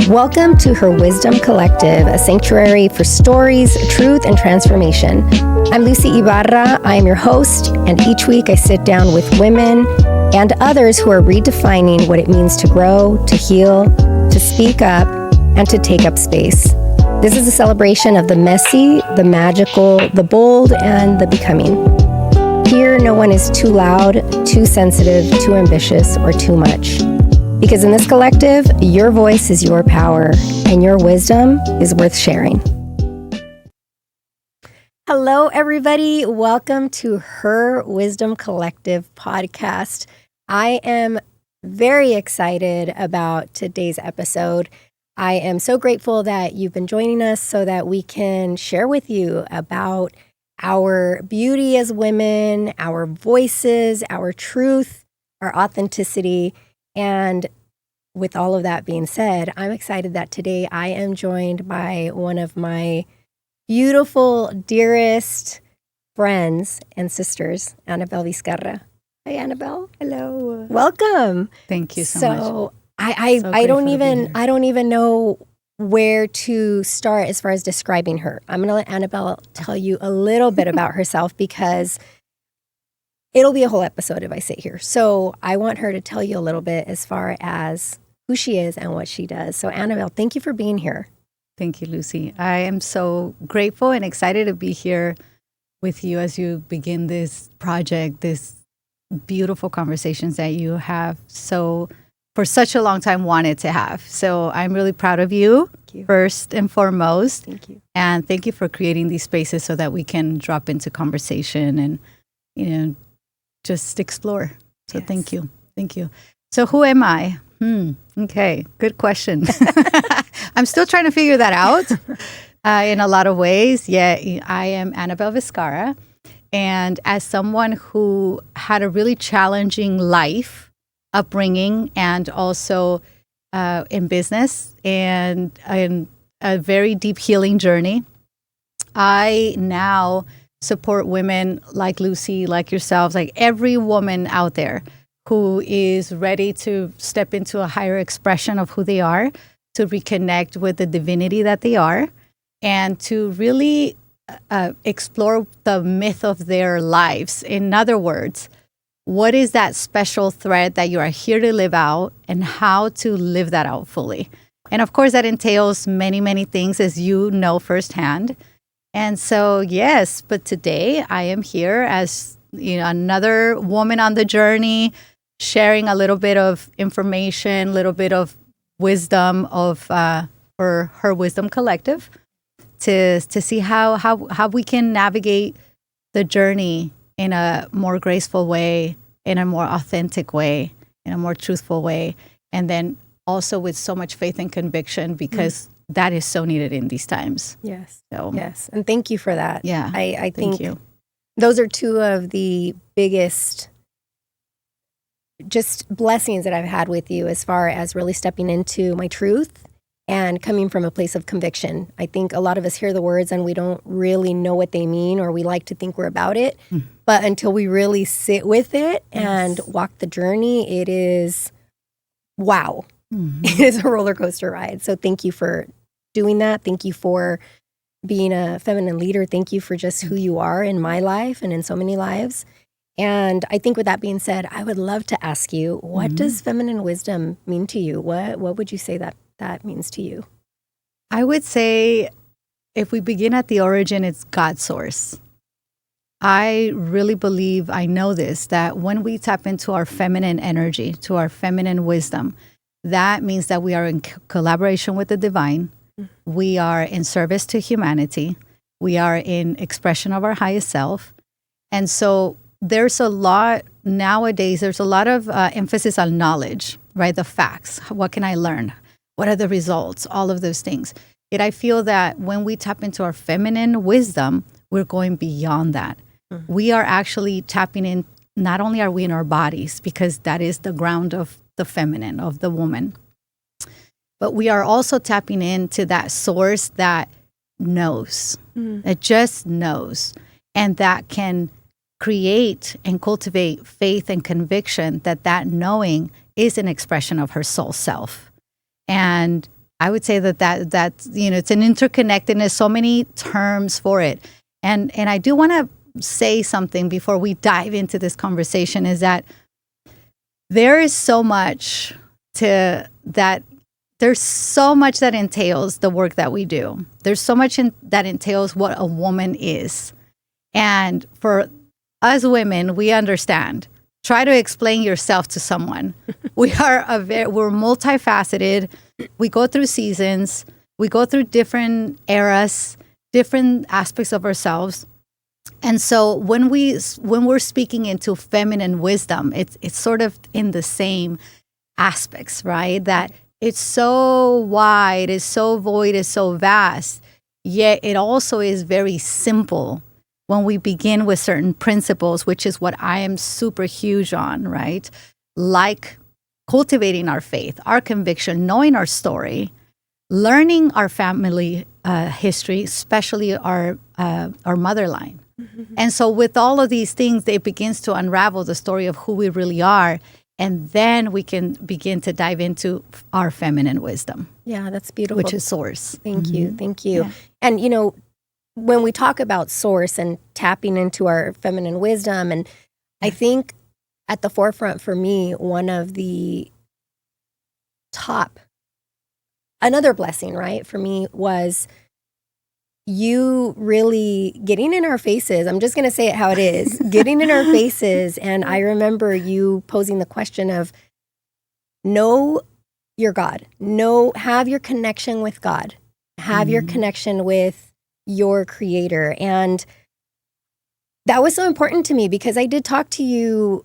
Welcome to Her Wisdom Collective, a sanctuary for stories, truth, and transformation. I'm Lucy Ibarra. I am your host, and each week I sit down with women and others who are redefining what it means to grow, to heal, to speak up, and to take up space. This is a celebration of the messy, the magical, the bold, and the becoming. Here, no one is too loud, too sensitive, too ambitious, or too much. Because in this collective, your voice is your power, and your wisdom is worth sharing. Hello, everybody. Welcome to Her Wisdom Collective podcast. I am very excited about today's episode. I am so grateful that you've been joining us so that we can share with you about our beauty as women, our voices, our truth, our authenticity. And with all of that being said, I'm excited that today I am joined by one of my beautiful, dearest friends and sisters, Anabel Vizcarra. Hi, Anabel. Hello. Welcome. Thank you so much. So I don't even know where to start as far as describing her. I'm going to let Anabel tell you a little bit about herself because it'll be a whole episode if I sit here. So I want her to tell you a little bit as far as who she is and what she does. So Anabel, thank you for being here. Thank you, Lucy. I am so grateful and excited to be here with you as you begin this project, this beautiful conversations that you have for such a long time wanted to have. So I'm really proud of you, first and foremost. Thank you. And thank you for creating these spaces so that we can drop into conversation and, just explore. So Thank you. Thank you. So who am I? Okay, good question. I'm still trying to figure that out in a lot of ways. Yeah, I am Anabel Vizcarra. And as someone who had a really challenging life, upbringing, and also in business and a very deep healing journey, I now support women like Lucy, like yourselves, like every woman out there who is ready to step into a higher expression of who they are, to reconnect with the divinity that they are, and to really explore the myth of their lives. In other words, what is that special thread that you are here to live out and how to live that out fully? And of course, that entails many, many things, as you know firsthand. And so, yes, but today I am here as another woman on the journey, sharing a little bit of information, a little bit of wisdom for Her Wisdom Collective to see how we can navigate the journey in a more graceful way, in a more authentic way, in a more truthful way, and then also with so much faith and conviction because that is so needed in these times. Yes. So, yes. And thank you for that. Yeah. I think those are two of the biggest just blessings that I've had with you as far as really stepping into my truth and coming from a place of conviction. I think a lot of us hear the words and we don't really know what they mean, or we like to think we're about it. But until we really sit with it and walk the journey, it is wow. It is a roller coaster ride. So thank you for doing that. Thank you for being a feminine leader. Thank you for just who you are in my life and in so many lives. And I think with that being said, I would love to ask you, what does feminine wisdom mean to you? What would you say that means to you? I would say if we begin at the origin, it's God's source. I really believe, I know this, that when we tap into our feminine energy, to our feminine wisdom, that means that we are in collaboration with the divine. We are in service to humanity. We are in expression of our highest self. And so there's a lot nowadays, there's a lot of emphasis on knowledge, right? The facts. What can I learn? What are the results? All of those things. Yet I feel that when we tap into our feminine wisdom, we're going beyond that. We are actually tapping in, not only are we in our bodies, because that is the ground of the feminine, of the woman, but we are also tapping into that source that knows, that just knows, and that can create and cultivate faith and conviction that knowing is an expression of her soul self. And I would say that it's an interconnectedness, so many terms for it. And I do want to say something before we dive into this conversation, is that there is so much that entails the work that we do. There's so much that entails what a woman is. And for us women, we understand. Try to explain yourself to someone. We're multifaceted. We go through seasons. We go through different eras, different aspects of ourselves. And so when we're speaking into feminine wisdom, it's sort of in the same aspects, right? That it's so wide, it's so void, it's so vast, yet it also is very simple when we begin with certain principles, which is what I am super huge on, right? Like cultivating our faith, our conviction, knowing our story, learning our family history, especially our motherline. Mm-hmm. And so with all of these things, it begins to unravel the story of who we really are. And then we can begin to dive into our feminine wisdom. Yeah, that's beautiful. Which is source. Thank you. Yeah. And, when we talk about source and tapping into our feminine wisdom, and I think at the forefront for me, one of the another blessing, right, for me was you really getting in our faces. I'm just going to say it how it is, getting in our faces. And I remember you posing the question of, know your God, have your connection with God, have your connection with your creator. And that was so important to me because I did talk to you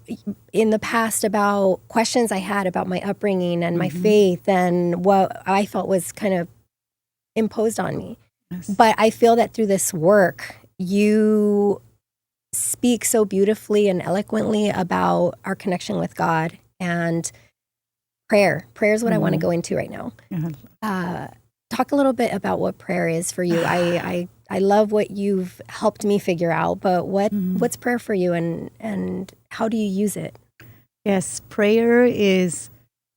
in the past about questions I had about my upbringing and my faith and what I felt was kind of imposed on me. Yes. But I feel that through this work, you speak so beautifully and eloquently about our connection with God and prayer. Prayer is what I want to go into right now. Talk a little bit about what prayer is for you. I love what you've helped me figure out, but what's prayer for you and how do you use it? Yes, prayer is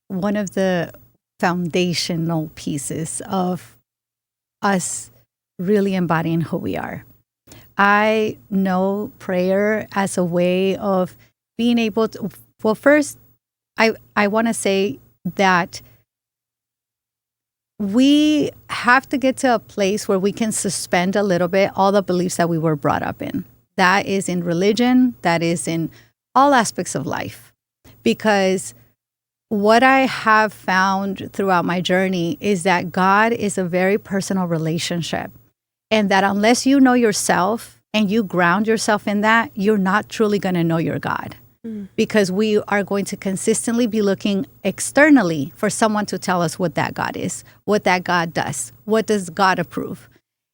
one of the foundational pieces of us really embodying who we are. I know prayer as a way of being able to, well, first, I want to say that we have to get to a place where we can suspend a little bit all the beliefs that we were brought up in. That is in religion, that is in all aspects of life. Because what I have found throughout my journey is that God is a very personal relationship. And that unless you know yourself and you ground yourself in that, you're not truly going to know your God. Because we are going to consistently be looking externally for someone to tell us what that God is, what that God does, what does God approve.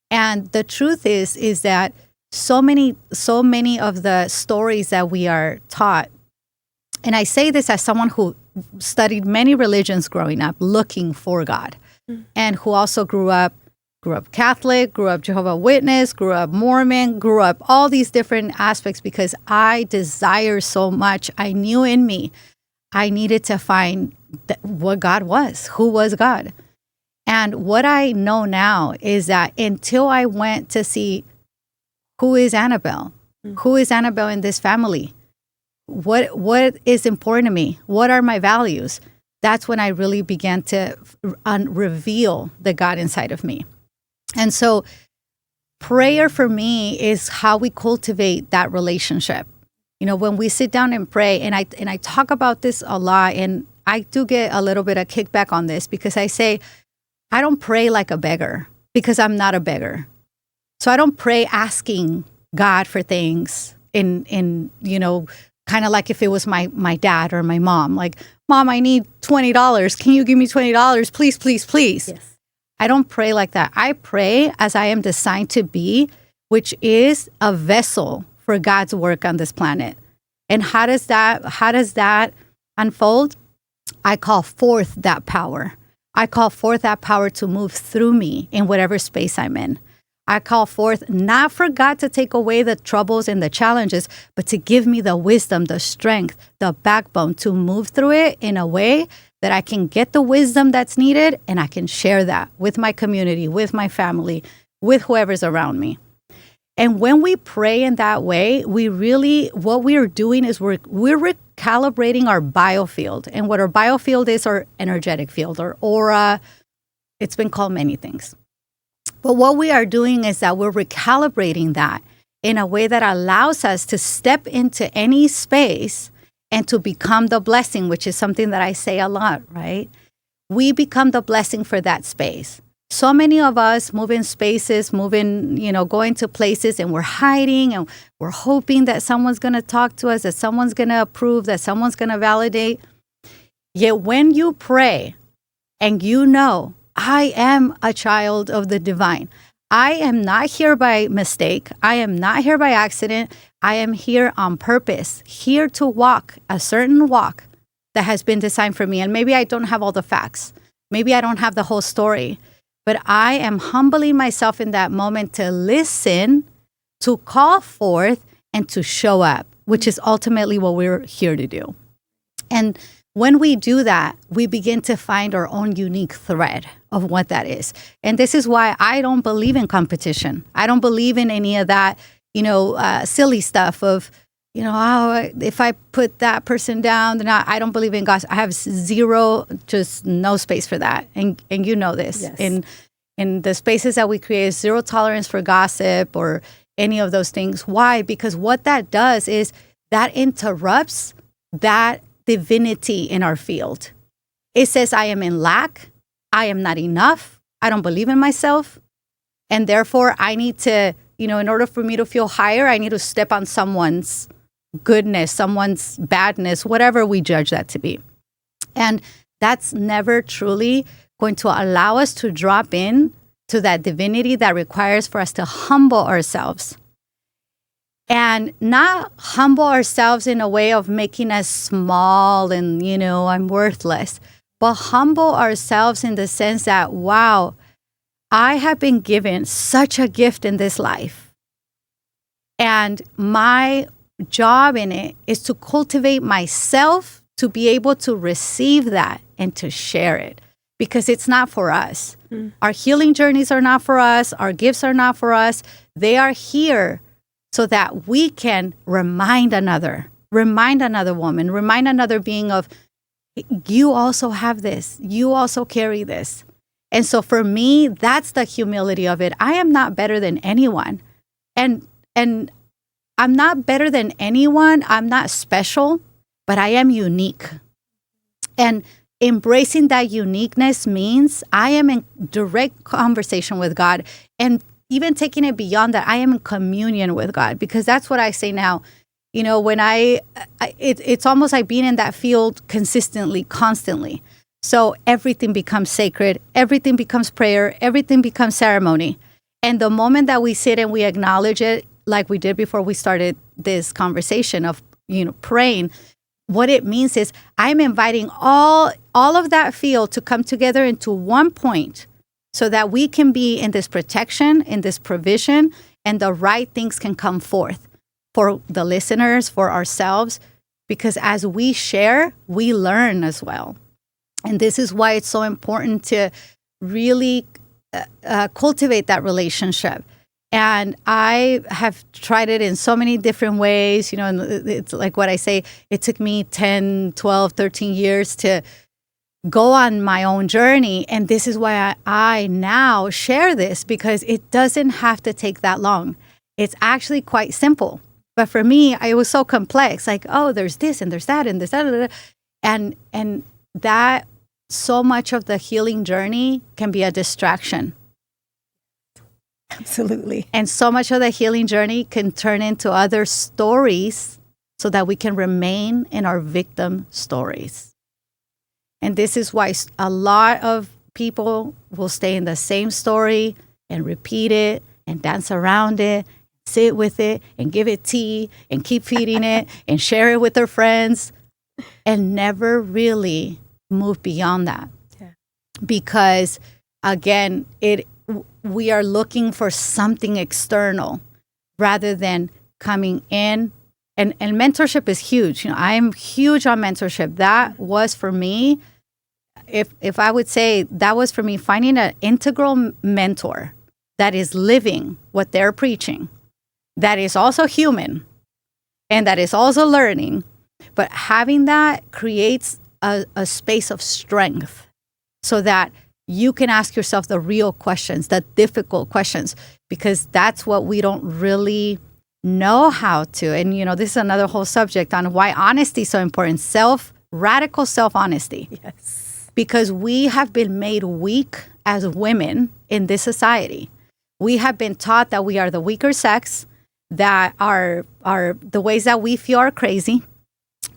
And the truth is that so many of the stories that we are taught, and I say this as someone who studied many religions growing up, looking for God, and who also grew up Catholic, grew up Jehovah's Witness, grew up Mormon, grew up all these different aspects because I desire so much. I knew in me I needed to find what God was, who was God. And what I know now is that until I went to see who is Anabel, who is Anabel in this family, what is important to me, what are my values, that's when I really began to reveal the God inside of me. And so prayer for me is how we cultivate that relationship. When we sit down and pray, and I talk about this a lot, and I do get a little bit of kickback on this because I say, I don't pray like a beggar because I'm not a beggar. So I don't pray asking God for things in kind of like if it was my dad or my mom, like, Mom, I need $20. Can you give me $20? Please, please, please. Yes. I don't pray like that. I pray as I am designed to be, which is a vessel for God's work on this planet. And how does that unfold? I call forth that power. I call forth that power to move through me in whatever space I'm in. I call forth not for God to take away the troubles and the challenges, but to give me the wisdom, the strength, the backbone to move through it in a way that I can get the wisdom that's needed and I can share that with my community, with my family, with whoever's around me. And when we pray in that way, what we are doing is we're recalibrating our biofield. And what our biofield is, our energetic field, our aura. It's been called many things. But what we are doing is that we're recalibrating that in a way that allows us to step into any space and to become the blessing, which is something that I say a lot, right? We become the blessing for that space. So many of us move in spaces, going to places, and we're hiding and we're hoping that someone's going to talk to us, that someone's going to approve, that someone's going to validate. Yet when you pray and you know, I am a child of the divine. I am not here by mistake. I am not here by accident. I am here on purpose, here to walk a certain walk that has been designed for me. And maybe I don't have all the facts. Maybe I don't have the whole story. But I am humbling myself in that moment to listen, to call forth, and to show up, which is ultimately what we're here to do. And when we do that, we begin to find our own unique thread of what that is. And this is why I don't believe in competition. I don't believe in any of that, silly stuff of, if I put that person down, then I don't believe in gossip. I have just no space for that. And you know this. Yes. In the spaces that we create, zero tolerance for gossip or any of those things. Why? Because what that does is that interrupts that divinity in our field. It says, I am in lack. I am not enough. I don't believe in myself. And therefore, I need to, in order for me to feel higher, I need to step on someone's goodness, someone's badness, whatever we judge that to be. And that's never truly going to allow us to drop in to that divinity that requires for us to humble ourselves. And not humble ourselves in a way of making us small and, I'm worthless, but humble ourselves in the sense that, wow, I have been given such a gift in this life. And my job in it is to cultivate myself to be able to receive that and to share it, because it's not for us. Our healing journeys are not for us. Our gifts are not for us. They are here so that we can remind another woman, remind another being of, you also have this. You also carry this. And so for me, that's the humility of it. I am not better than anyone. And I'm not better than anyone. I'm not special, but I am unique. And embracing that uniqueness means I am in direct conversation with God, and even taking it beyond that, I am in communion with God, because that's what I say now. When it's almost like being in that field consistently, constantly. So everything becomes sacred, everything becomes prayer, everything becomes ceremony. And the moment that we sit and we acknowledge it, like we did before we started this conversation of, praying, what it means is I'm inviting all of that field to come together into one point so that we can be in this protection, in this provision, and the right things can come forth for the listeners, for ourselves, because as we share, we learn as well. And this is why it's so important to really cultivate that relationship. And I have tried it in so many different ways, and it's like what I say, it took me 10, 12, 13 years to go on my own journey. And this is why I now share this, because it doesn't have to take that long. It's actually quite simple. But for me, it was so complex, like, oh, there's this and there's that and this, and that so much of the healing journey can be a distraction. Absolutely. And so much of the healing journey can turn into other stories so that we can remain in our victim stories. And this is why a lot of people will stay in the same story and repeat it and dance around it, sit with it and give it tea and keep feeding it and share it with their friends and never really move beyond that. Yeah. Because again, we are looking for something external rather than coming in. And mentorship is huge. I am huge on mentorship. That was for me if I would say that was for me, finding an integral mentor that is living what they're preaching, that is also human, and that is also learning, but having that creates a space of strength so that you can ask yourself the real questions, the difficult questions, because that's what we don't really know how to. And, this is another whole subject on why honesty is so important. Radical self-honesty. Yes. Because we have been made weak as women in this society. We have been taught that we are the weaker sex, that are the ways that we feel are crazy,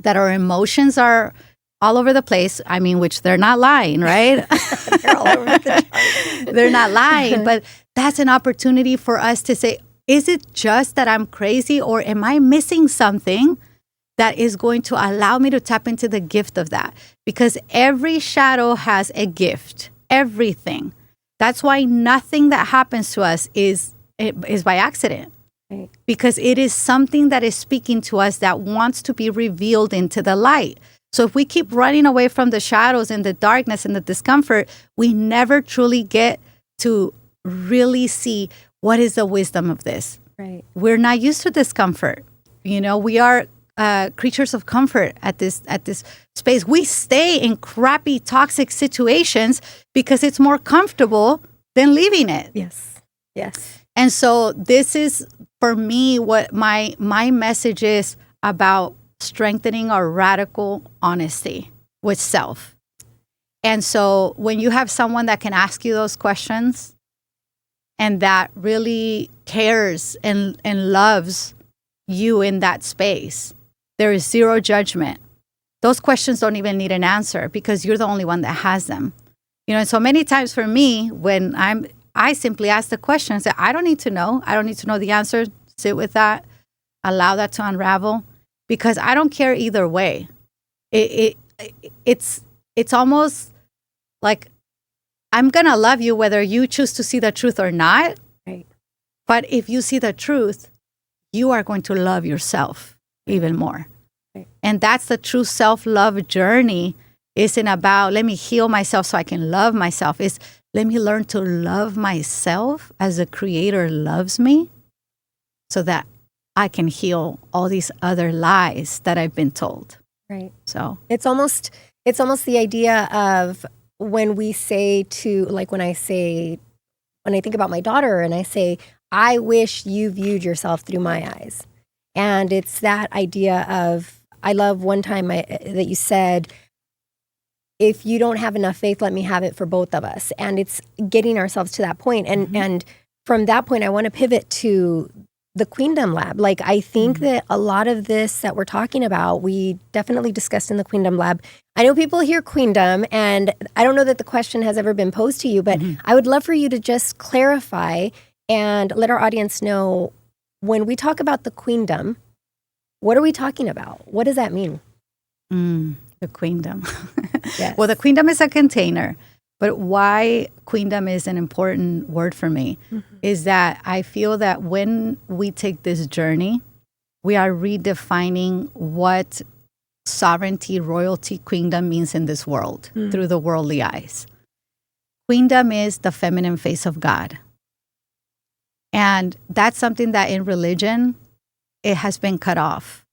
that our emotions are all over the place. I mean, which they're not lying, right? They're all over the chart. They're not lying, but that's an opportunity for us to say, is it just that I'm crazy, or am I missing something that is going to allow me to tap into the gift of that? Because every shadow has a gift, everything. That's why nothing that happens to us is by accident. Right. Because it is something that is speaking to us that wants to be revealed into the light. So if we keep running away from the shadows and the darkness and the discomfort, we never truly get to really see what is the wisdom of this. Right. We're not used to discomfort. We are creatures of comfort at this space. We stay in crappy, toxic situations because it's more comfortable than leaving it. Yes. Yes. And so this is, for me, what my message is about strengthening our radical honesty with self. And so when you have someone that can ask you those questions and that really cares and loves you in that space, there is zero judgment. Those questions don't even need an answer because you're the only one that has them. And so many times for me, when I simply ask the questions that I don't need to know. I don't need to know the answer. Sit with that. Allow that to unravel, because I don't care either way. It's almost like I'm going to love you whether you choose to see the truth or not. Right. But if you see the truth, you are going to love yourself even more. Right. And that's the true self-love journey. Isn't about, let me heal myself so I can love myself. It's, let me learn to love myself as the Creator loves me, so that I can heal all these other lies that I've been told. Right. So it's almost the idea of when we say when I think about my daughter and I say, I wish you viewed yourself through my eyes. And it's that idea of, I love one time that you said, if you don't have enough faith, let me have it for both of us. And it's getting ourselves to that point. And from that point, I want to pivot to the Queendom Lab. Like, I think that a lot of this that we're talking about, we definitely discussed in the Queendom Lab. I know people hear Queendom, and I don't know that the question has ever been posed to you, but I would love for you to just clarify and let our audience know, when we talk about the Queendom, what are we talking about? What does that mean? The Queendom. Yes. Well, the Queendom is a container. But why Queendom is an important word for me is that I feel that when we take this journey, we are redefining what sovereignty, royalty, queendom means in this world through the worldly eyes. Queendom is the feminine face of God. And that's something that in religion, it has been cut off.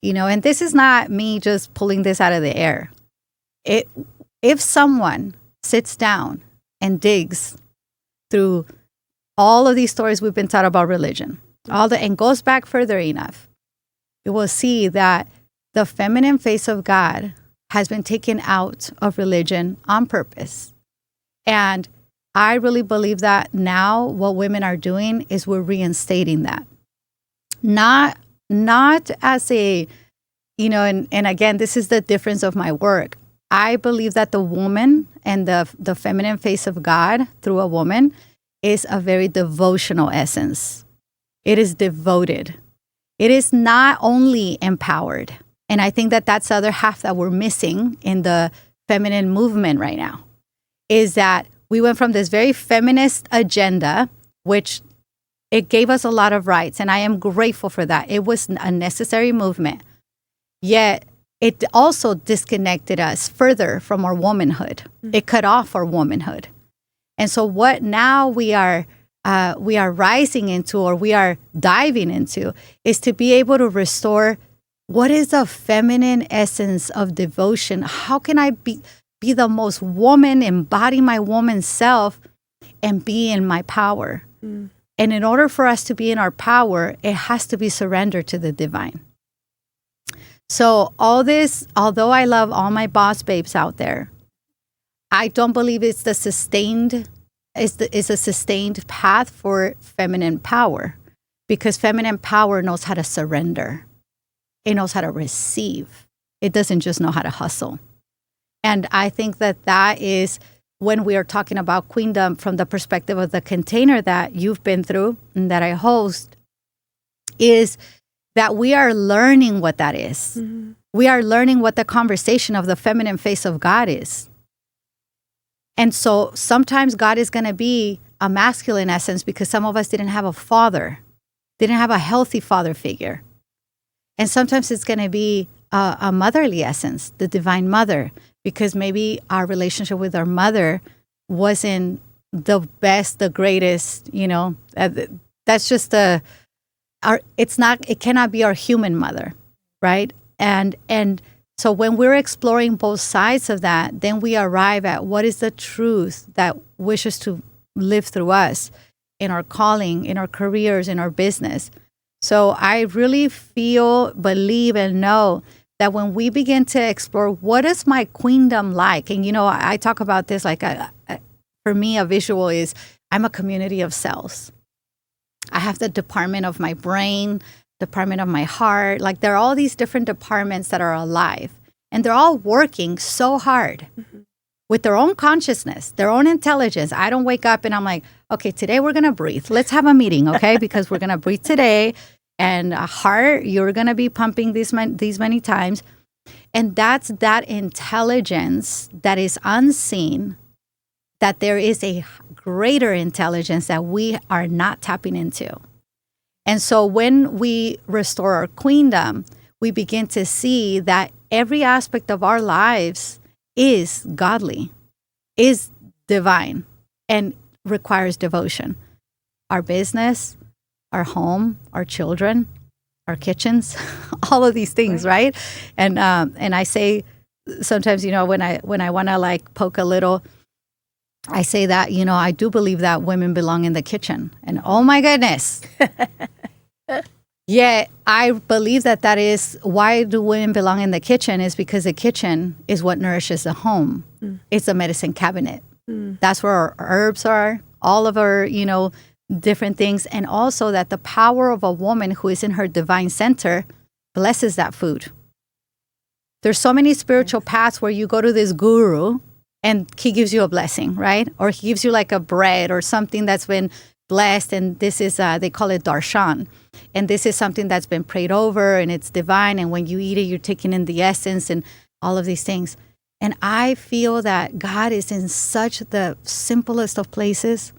And this is not me just pulling this out of the air. If someone sits down and digs through all of these stories we've been taught about religion, and goes back further enough, you will see that the feminine face of God has been taken out of religion on purpose. And I really believe that now what women are doing is we're reinstating that. Not as a, and again, this is the difference of my work. I believe that the woman and the feminine face of God through a woman is a very devotional essence. It is devoted. It is not only empowered. And I think that that's the other half that we're missing in the feminine movement right now, is that we went from this very feminist agenda, which it gave us a lot of rights. And I am grateful for that. It was a necessary movement. Yet it also disconnected us further from our womanhood. It cut off our womanhood. And so what now we are rising into, or we are diving into, is to be able to restore what is the feminine essence of devotion. How can I be the most woman, embody my woman self, and be in my power? And in order for us to be in our power, it has to be surrendered to the divine. So all this, although I love all my boss babes out there, I don't believe it's a sustained path for feminine power, because feminine power knows how to surrender. It knows how to receive. It doesn't just know how to hustle. And I think that is when we are talking about queendom from the perspective of the container that you've been through and that I host, is that we are learning what that is. We are learning what the conversation of the feminine face of God is. And so sometimes God is going to be a masculine essence because some of us didn't have a father, didn't have a healthy father figure. And sometimes it's going to be a motherly essence, the divine mother, because maybe our relationship with our mother wasn't the best, the greatest, that's just it cannot be our human mother, right? And so when we're exploring both sides of that, then we arrive at what is the truth that wishes to live through us in our calling, in our careers, in our business. So I really feel, believe, and know that when we begin to explore what is my queendom like, and I talk about this like for me, a visual is I'm a community of cells. I have the department of my brain, department of my heart. Like there are all these different departments that are alive, and they're all working so hard with their own consciousness, their own intelligence. I don't wake up and I'm like, okay, today we're going to breathe. Let's have a meeting, okay? Because we're going to breathe today. And a heart, you're going to be pumping these many times. And that's that intelligence that is unseen, that there is a greater intelligence that we are not tapping into. And so when we restore our queendom, we begin to see that every aspect of our lives is godly, is divine, and requires devotion. Our business, our home, our children, our kitchens, all of these things, right? And I say sometimes, when I want to like poke a little, I say that, I do believe that women belong in the kitchen. And oh my goodness. Yeah, I believe that is why do women belong in the kitchen, is because the kitchen is what nourishes the home. It's a medicine cabinet. That's where our herbs are, all of our, different things. And also that the power of a woman who is in her divine center blesses that food. There's so many spiritual paths where you go to this guru and he gives you a blessing, right? Or he gives you like a bread or something that's been blessed. And this is, they call it darshan. And this is something that's been prayed over and it's divine. And when you eat it, you're taking in the essence and all of these things. And I feel that God is in such the simplest of places,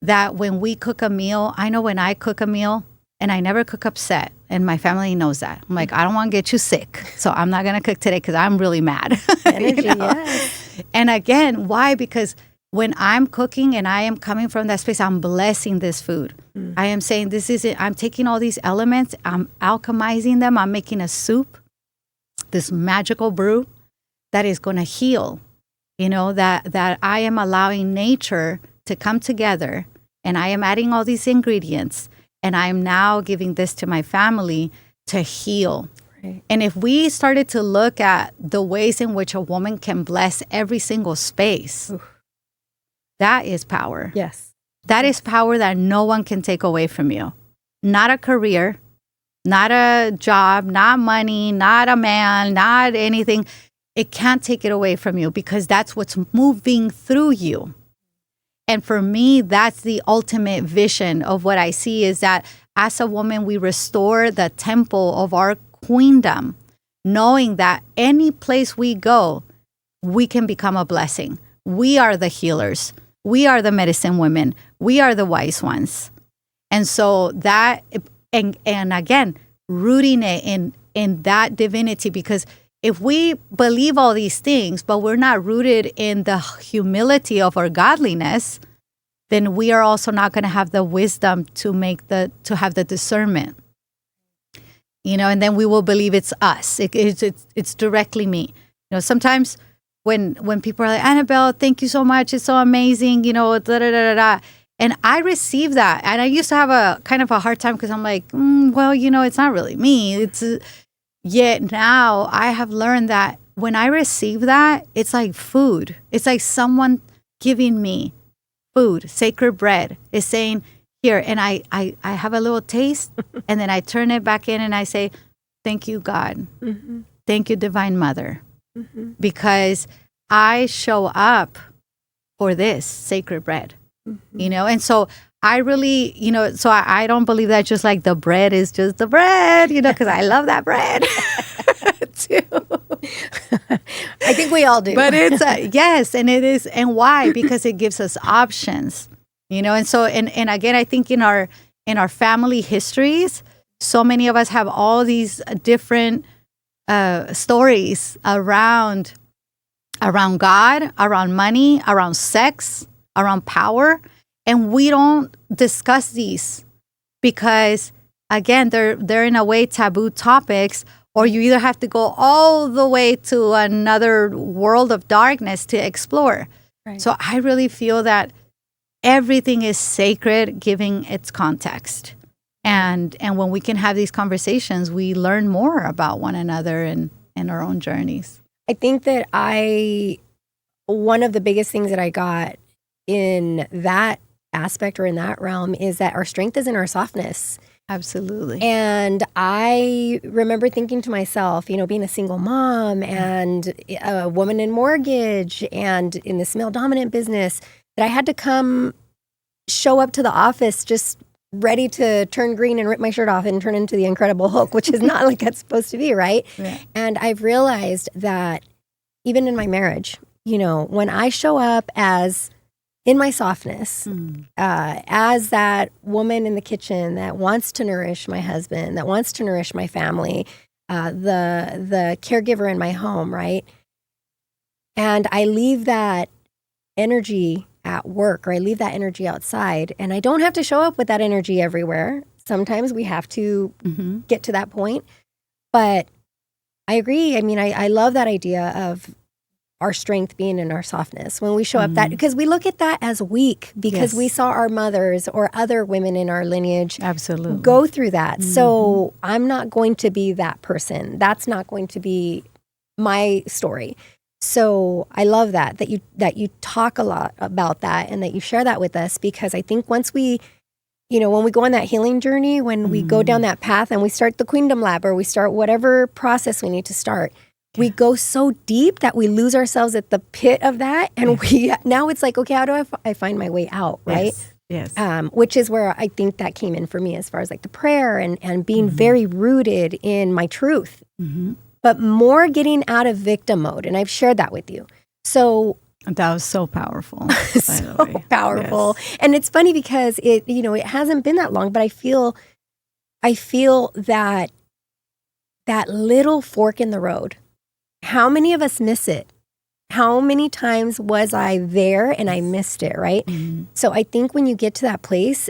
that when we cook a meal, I know when I cook a meal, and I never cook upset, and my family knows that. I'm like, I don't want to get you sick, so I'm not going to cook today because I'm really mad. Energy, yes. And again, why? Because when I'm cooking and I am coming from that space, I'm blessing this food. I am saying, this is it. I'm taking all these elements, I'm alchemizing them, I'm making a soup, this magical brew that is going to heal, that I am allowing nature to come together, and I am adding all these ingredients, and I am now giving this to my family to heal. Right. And if we started to look at the ways in which a woman can bless every single space, that is power. Yes. That is power that no one can take away from you. Not a career, not a job, not money, not a man, not anything. It can't take it away from you, because that's what's moving through you. And for me, that's the ultimate vision of what I see, is that as a woman, we restore the temple of our queendom, knowing that any place we go, we can become a blessing. We are the healers. We are the medicine women. We are the wise ones. And so that, and again, rooting it in that divinity, because if we believe all these things, but we're not rooted in the humility of our godliness, then we are also not going to have the wisdom to have the discernment. And then we will believe it's us. It's directly me. Sometimes when people are like, Anabel, thank you so much. It's so amazing. Da da da da da. And I receive that. And I used to have a kind of a hard time because I'm like, well, it's not really me. Yet now I have learned that when I receive that, it's like food. It's like someone giving me food, sacred bread, is saying, here, and I have a little taste, and then I turn it back in and I say, thank you, God. Mm-hmm. Thank you, Divine Mother. Mm-hmm. Because I show up for this sacred bread. Mm-hmm. And so I really, so I don't believe that just like the bread is just the bread, because I love that bread too. I think we all do. But it's, yes, and it is. And why? Because it gives us options, and so, and again, I think in our family histories, so many of us have all these different stories around God, around money, around sex, around power, and we don't discuss these because, again, they're in a way taboo topics, or you either have to go all the way to another world of darkness to explore. Right. So I really feel that everything is sacred, giving its context, and when we can have these conversations, we learn more about one another and our own journeys. I think that one of the biggest things that I got in that aspect or in that realm is that our strength is in our softness. Absolutely. And I remember thinking to myself, being a single mom and a woman in mortgage and in this male dominant business, that I had to show up to the office just ready to turn green and rip my shirt off and turn into the Incredible Hulk, which is not like that's supposed to be, right? Yeah. And I've realized that even in my marriage, when I show up as in my softness, as that woman in the kitchen that wants to nourish my husband, that wants to nourish my family, the caregiver in my home, right? And I leave that energy at work, or I leave that energy outside, and I don't have to show up with that energy everywhere. Sometimes we have to get to that point. But I agree. I mean, I love that idea of our strength being in our softness when we show up, that because we look at that as weak because we saw our mothers or other women in our lineage absolutely go through that. So I'm not going to be that person. That's not going to be my story. So I love that you talk a lot about that and that you share that with us, because I think once we, when we go on that healing journey, when we go down that path and we start the Queendom Lab, or we start whatever process we need to start, we go so deep that we lose ourselves at the pit of that. And now it's like, okay, how do I find my way out, right? Yes. Which is where I think that came in for me, as far as like the prayer and being very rooted in my truth, but more getting out of victim mode. And I've shared that with you. So that was so powerful. So powerful. Yes. And it's funny because it hasn't been that long, but I feel that little fork in the road. How many of us miss it? How many times was I there and I missed it, right? So I think when you get to that place,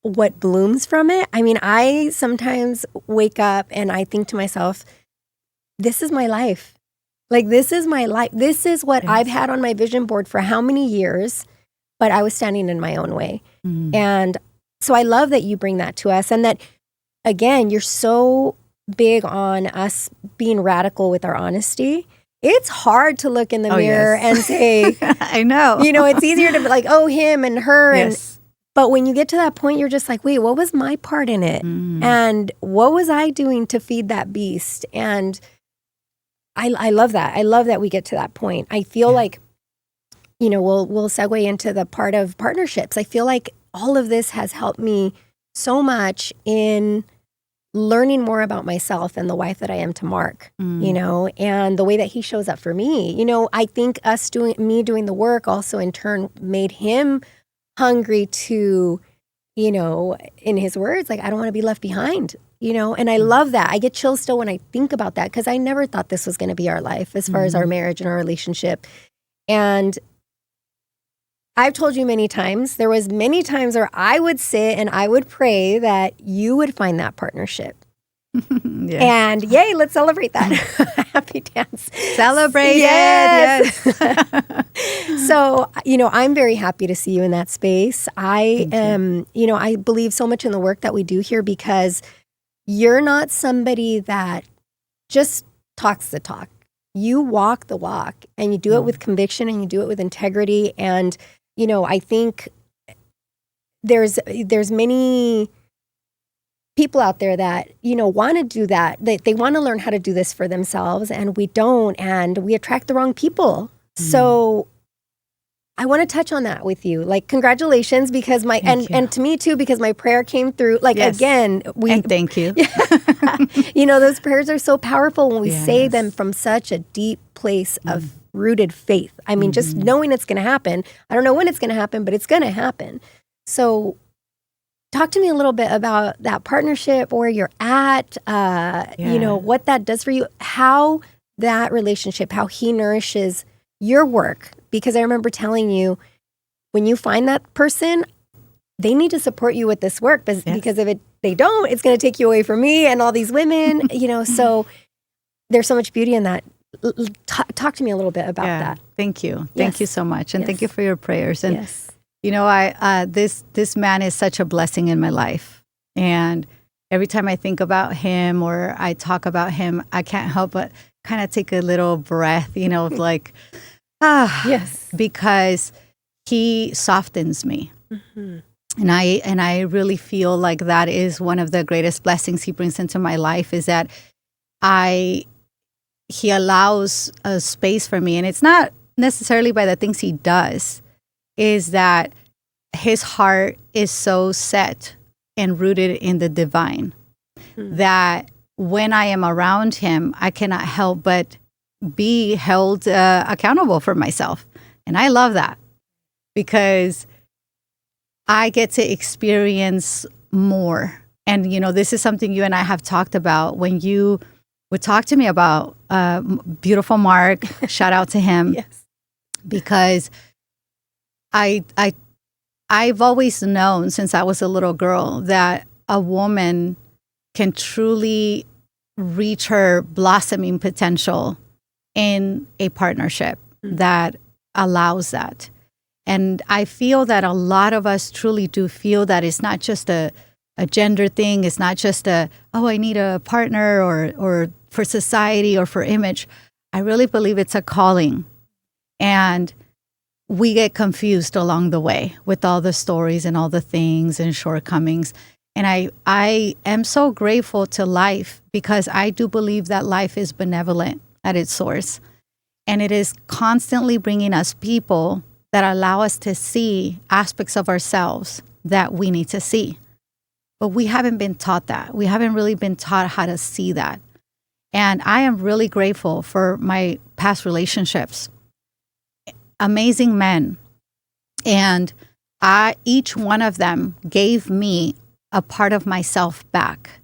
what blooms from it, I mean, I sometimes wake up and I think to myself, this is my life. Like, this is my life. This is what I've had on my vision board for how many years, but I was standing in my own way. And so I love that you bring that to us, and that, again, you're so big on us being radical with our honesty. It's hard to look in the mirror and say, I know. It's easier to be like, oh, him and her. Yes. But when you get to that point, you're just like, wait, what was my part in it? And what was I doing to feed that beast? And I love that. I love that we get to that point. I feel like, we'll segue into the part of partnerships. I feel like all of this has helped me so much in learning more about myself and the wife that I am to Mark, and the way that he shows up for me. I think me doing the work also in turn made him hungry to, in his words, like, I don't want to be left behind. And I love that. I get chills still when I think about that because I never thought this was going to be our life as far as our marriage and our relationship. And I've told you many times, there was many times where I would sit and I would pray that you would find that partnership. And yay, let's celebrate that. Happy dance. Celebrate it. So, I'm very happy to see you in that space. I believe so much in the work that we do here because you're not somebody that just talks the talk. You walk the walk and you do it with conviction and you do it with integrity. And, I think there's many people out there that, want to do that. They want to learn how to do this for themselves and we don't, and we attract the wrong people. So I want to touch on that with you. Like, congratulations, because and to me too, because my prayer came through. Like, again, and thank you. Those prayers are so powerful when we say them from such a deep place of rooted faith. I mean, just knowing it's going to happen. I don't know when it's going to happen, but it's going to happen. So talk to me a little bit about that partnership, where you're at, what that does for you, how that relationship, how he nourishes your work. Because I remember telling you, when you find that person, they need to support you with this work because if they don't, it's going to take you away from me and all these women, so there's so much beauty in that. Talk to me a little bit about that. Thank you. Thank you so much. And thank you for your prayers. And, this man is such a blessing in my life. And every time I think about him or I talk about him, I can't help but kind of take a little breath, like, because he softens me. And I really feel like that is one of the greatest blessings he brings into my life, is that he allows a space for me. And it's not necessarily by the things he does, is that his heart is so set and rooted in the divine that when I am around him, I cannot help but be held accountable for myself. And I love that because I get to experience more. And, this is something you and I have talked about when you would talk to me about beautiful Mark. Shout out to him. Because I've always known since I was a little girl that a woman can truly reach her blossoming potential in a partnership that allows that. And I feel that a lot of us truly do feel that it's not just a gender thing. It's not just I need a partner or for society or for image. I really believe it's a calling. And we get confused along the way with all the stories and all the things and shortcomings. And I am so grateful to life because I do believe that life is benevolent at its source. And it is constantly bringing us people that allow us to see aspects of ourselves that we need to see. But we haven't been taught that. We haven't really been taught how to see that. And I am really grateful for my past relationships. Amazing men. And each one of them gave me a part of myself back.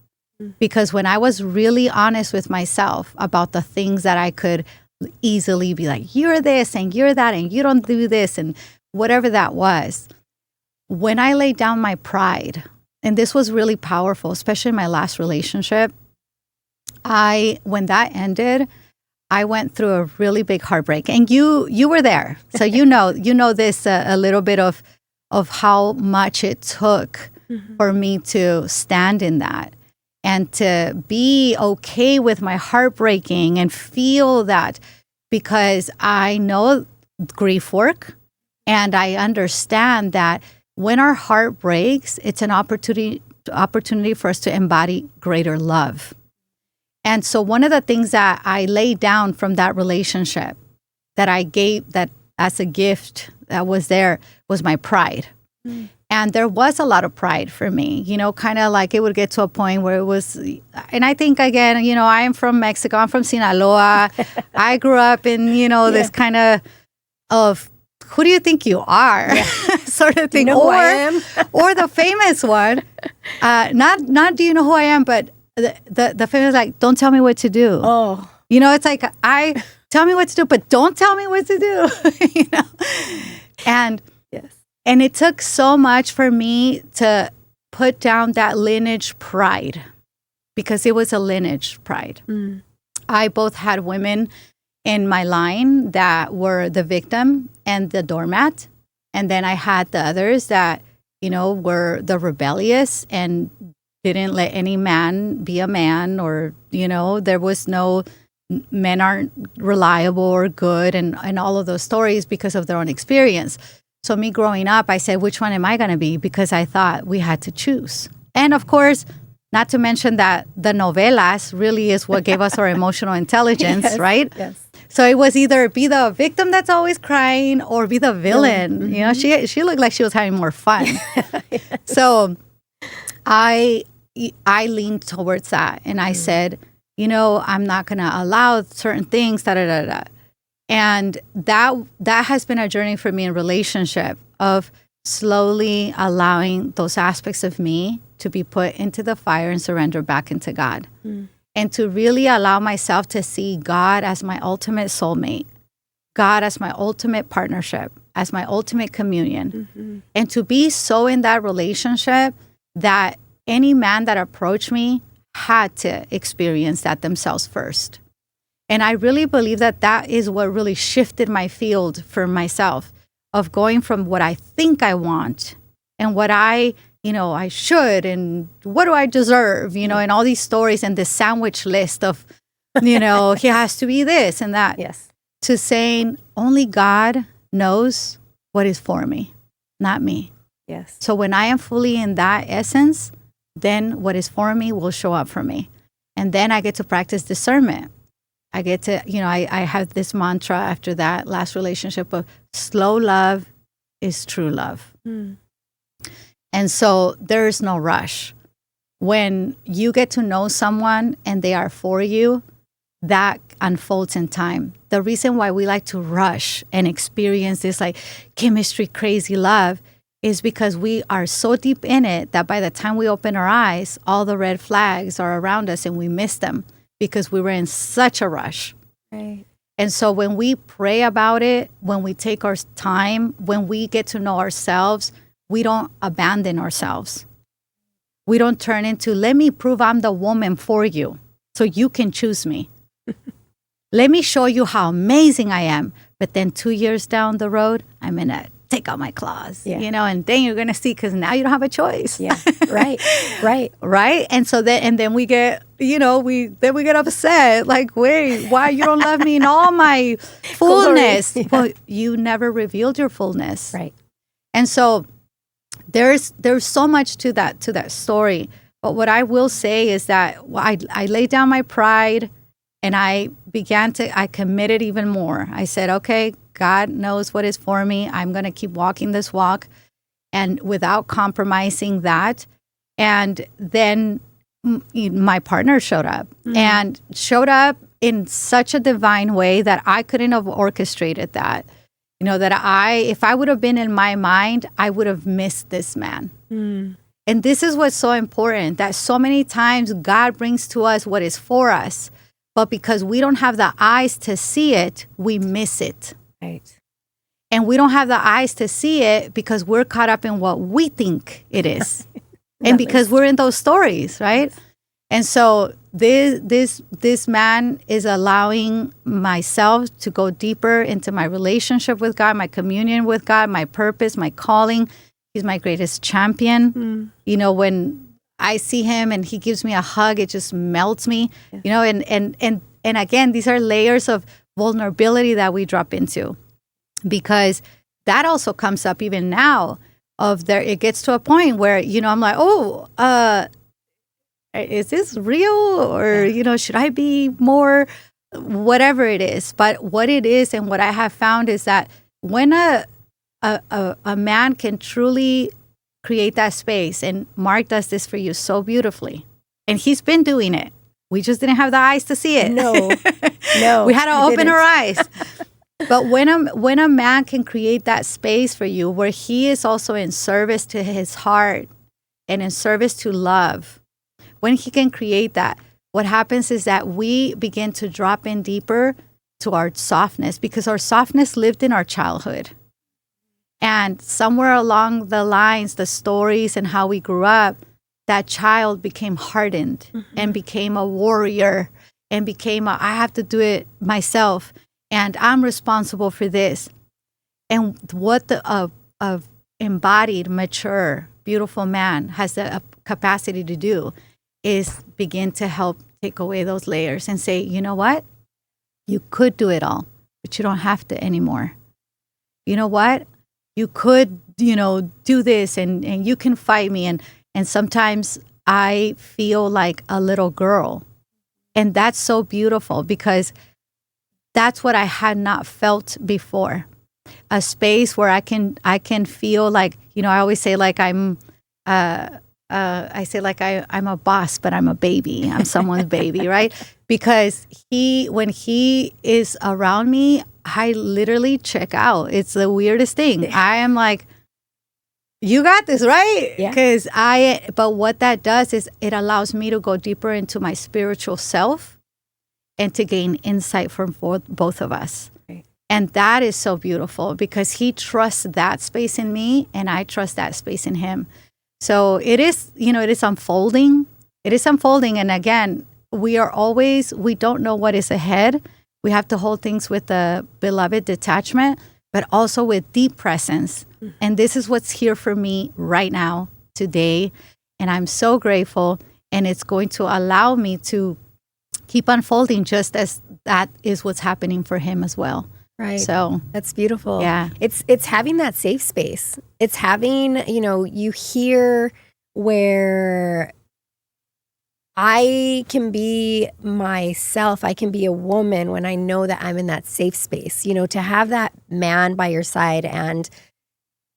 Because when I was really honest with myself about the things that I could easily be like, you're this and you're that and you don't do this and whatever that was, when I laid down my pride, and this was really powerful, especially in my last relationship, when that ended, I went through a really big heartbreak. And you were there. So you know this a little bit of how much it took for me to stand in that and to be okay with my heartbreaking and feel that, because I know grief work and I understand that when our heart breaks, it's an opportunity for us to embody greater love. And so one of the things that I laid down from that relationship that I gave that as a gift that was there was my pride. And there was a lot of pride for me, kind of like it would get to a point where it was, and I think again, I am from Mexico, I'm from Sinaloa. I grew up in, this kind of who do you think you are? Sort of thing. Do you know who I am? Or the famous one, not do you know who I am, but the family is like, don't tell me what to do. Oh. It's like, tell me what to do, but don't tell me what to do. And Yes. And it took so much for me to put down that lineage pride, because it was a lineage pride. Mm. I both had women in my line that were the victim and the doormat. And then I had the others that, were the rebellious and didn't let any man be a man, or, there was no men aren't reliable or good, and all of those stories because of their own experience. So me growing up, I said, which one am I going to be? Because I thought we had to choose. And of course, not to mention that the novelas really is what gave us our emotional intelligence, Yes, right? Yes. So it was either be the victim that's always crying or be the villain. Mm-hmm. She looked like she was having more fun. Yes. So I leaned towards that, and I said, I'm not going to allow certain things, And that has been a journey for me in relationship, of slowly allowing those aspects of me to be put into the fire and surrender back into God. Mm. And to really allow myself to see God as my ultimate soulmate, God as my ultimate partnership, as my ultimate communion. Mm-hmm. And to be so in that relationship that any man that approached me had to experience that themselves first. And I really believe that is what really shifted my field for myself, of going from what I think I want and what I should, and what do I deserve, and all these stories and this sandwich list of, he has to be this and that. Yes. To saying only God knows what is for me, not me. Yes. So when I am fully in that essence, then what is for me will show up for me. And then I get to practice discernment. I get to, I have this mantra after that last relationship of slow love is true love. Mm. And so there's no rush. When you get to know someone and they are for you, that unfolds in time. The reason why we like to rush and experience this like chemistry, crazy love is because we are so deep in it that by the time we open our eyes, all the red flags are around us and we miss them because we were in such a rush. Right. And so when we pray about it, when we take our time, when we get to know ourselves, we don't abandon ourselves. We don't turn into, let me prove I'm the woman for you so you can choose me. Let me show you how amazing I am. But then 2 years down the road, I'm going to take out my claws, and then you're going to see, because now you don't have a choice. Yeah, right. Right. And so then we get, we get upset. Like, wait, why you don't love me in all my fullness? Yeah. Well, you never revealed your fullness. Right. And so there's so much to that story. But what I will say is that I laid down my pride and I committed even more. I said, okay, God knows what is for me. I'm going to keep walking this walk, and without compromising that. And then my partner showed up, and showed up in such a divine way that I couldn't have orchestrated that. If I would have been in my mind, I would have missed this man. Mm. And this is what's so important, that so many times God brings to us what is for us, but because we don't have the eyes to see it, we miss it. Right. And we don't have the eyes to see it because we're caught up in what we think it is. And because we're in those stories, right? Yes. And so this man is allowing myself to go deeper into my relationship with God, my communion with God, my purpose, my calling. He's my greatest champion. Mm. When I see him and he gives me a hug, it just melts me. Yeah. And again, these are layers of vulnerability that we drop into, because that also comes up even now. It gets to a point where I'm like, is this real, or should I be more, whatever it is. But what it is, and what I have found, is that when a man can truly create that space, and Mark does this for you so beautifully, and he's been doing it. We just didn't have the eyes to see it. No. We had to open our eyes. But when a man can create that space for you, where he is also in service to his heart and in service to love, when he can create that, what happens is that we begin to drop in deeper to our softness, because our softness lived in our childhood. And somewhere along the lines, the stories and how we grew up, that child became hardened and became a warrior and became I have to do it myself and I'm responsible for this. And what the embodied, mature, beautiful man has the capacity to do is begin to help take away those layers and say, you know what? You could do it all, but you don't have to anymore. You know what? You could, do this and you can fight me. And sometimes I feel like a little girl. And that's so beautiful because that's what I had not felt before. A space where I can feel like, I always say like I'm a boss, but I'm a baby. I'm someone's baby, right? Because when he is around me, I literally check out. It's the weirdest thing. I am like, you got this, right? Yeah. But what that does is it allows me to go deeper into my spiritual self and to gain insight from both of us. Right. And that is so beautiful because he trusts that space in me and I trust that space in him. So it is, it is unfolding. It is unfolding. And again, we don't know what is ahead. We have to hold things with a beloved detachment, but also with deep presence. And this is what's here for me right now, today. And I'm so grateful. And it's going to allow me to keep unfolding just as that is what's happening for him as well. Right. So that's beautiful. Yeah. It's having that safe space. It's having, you hear where I can be myself. I can be a woman when I know that I'm in that safe space, to have that man by your side and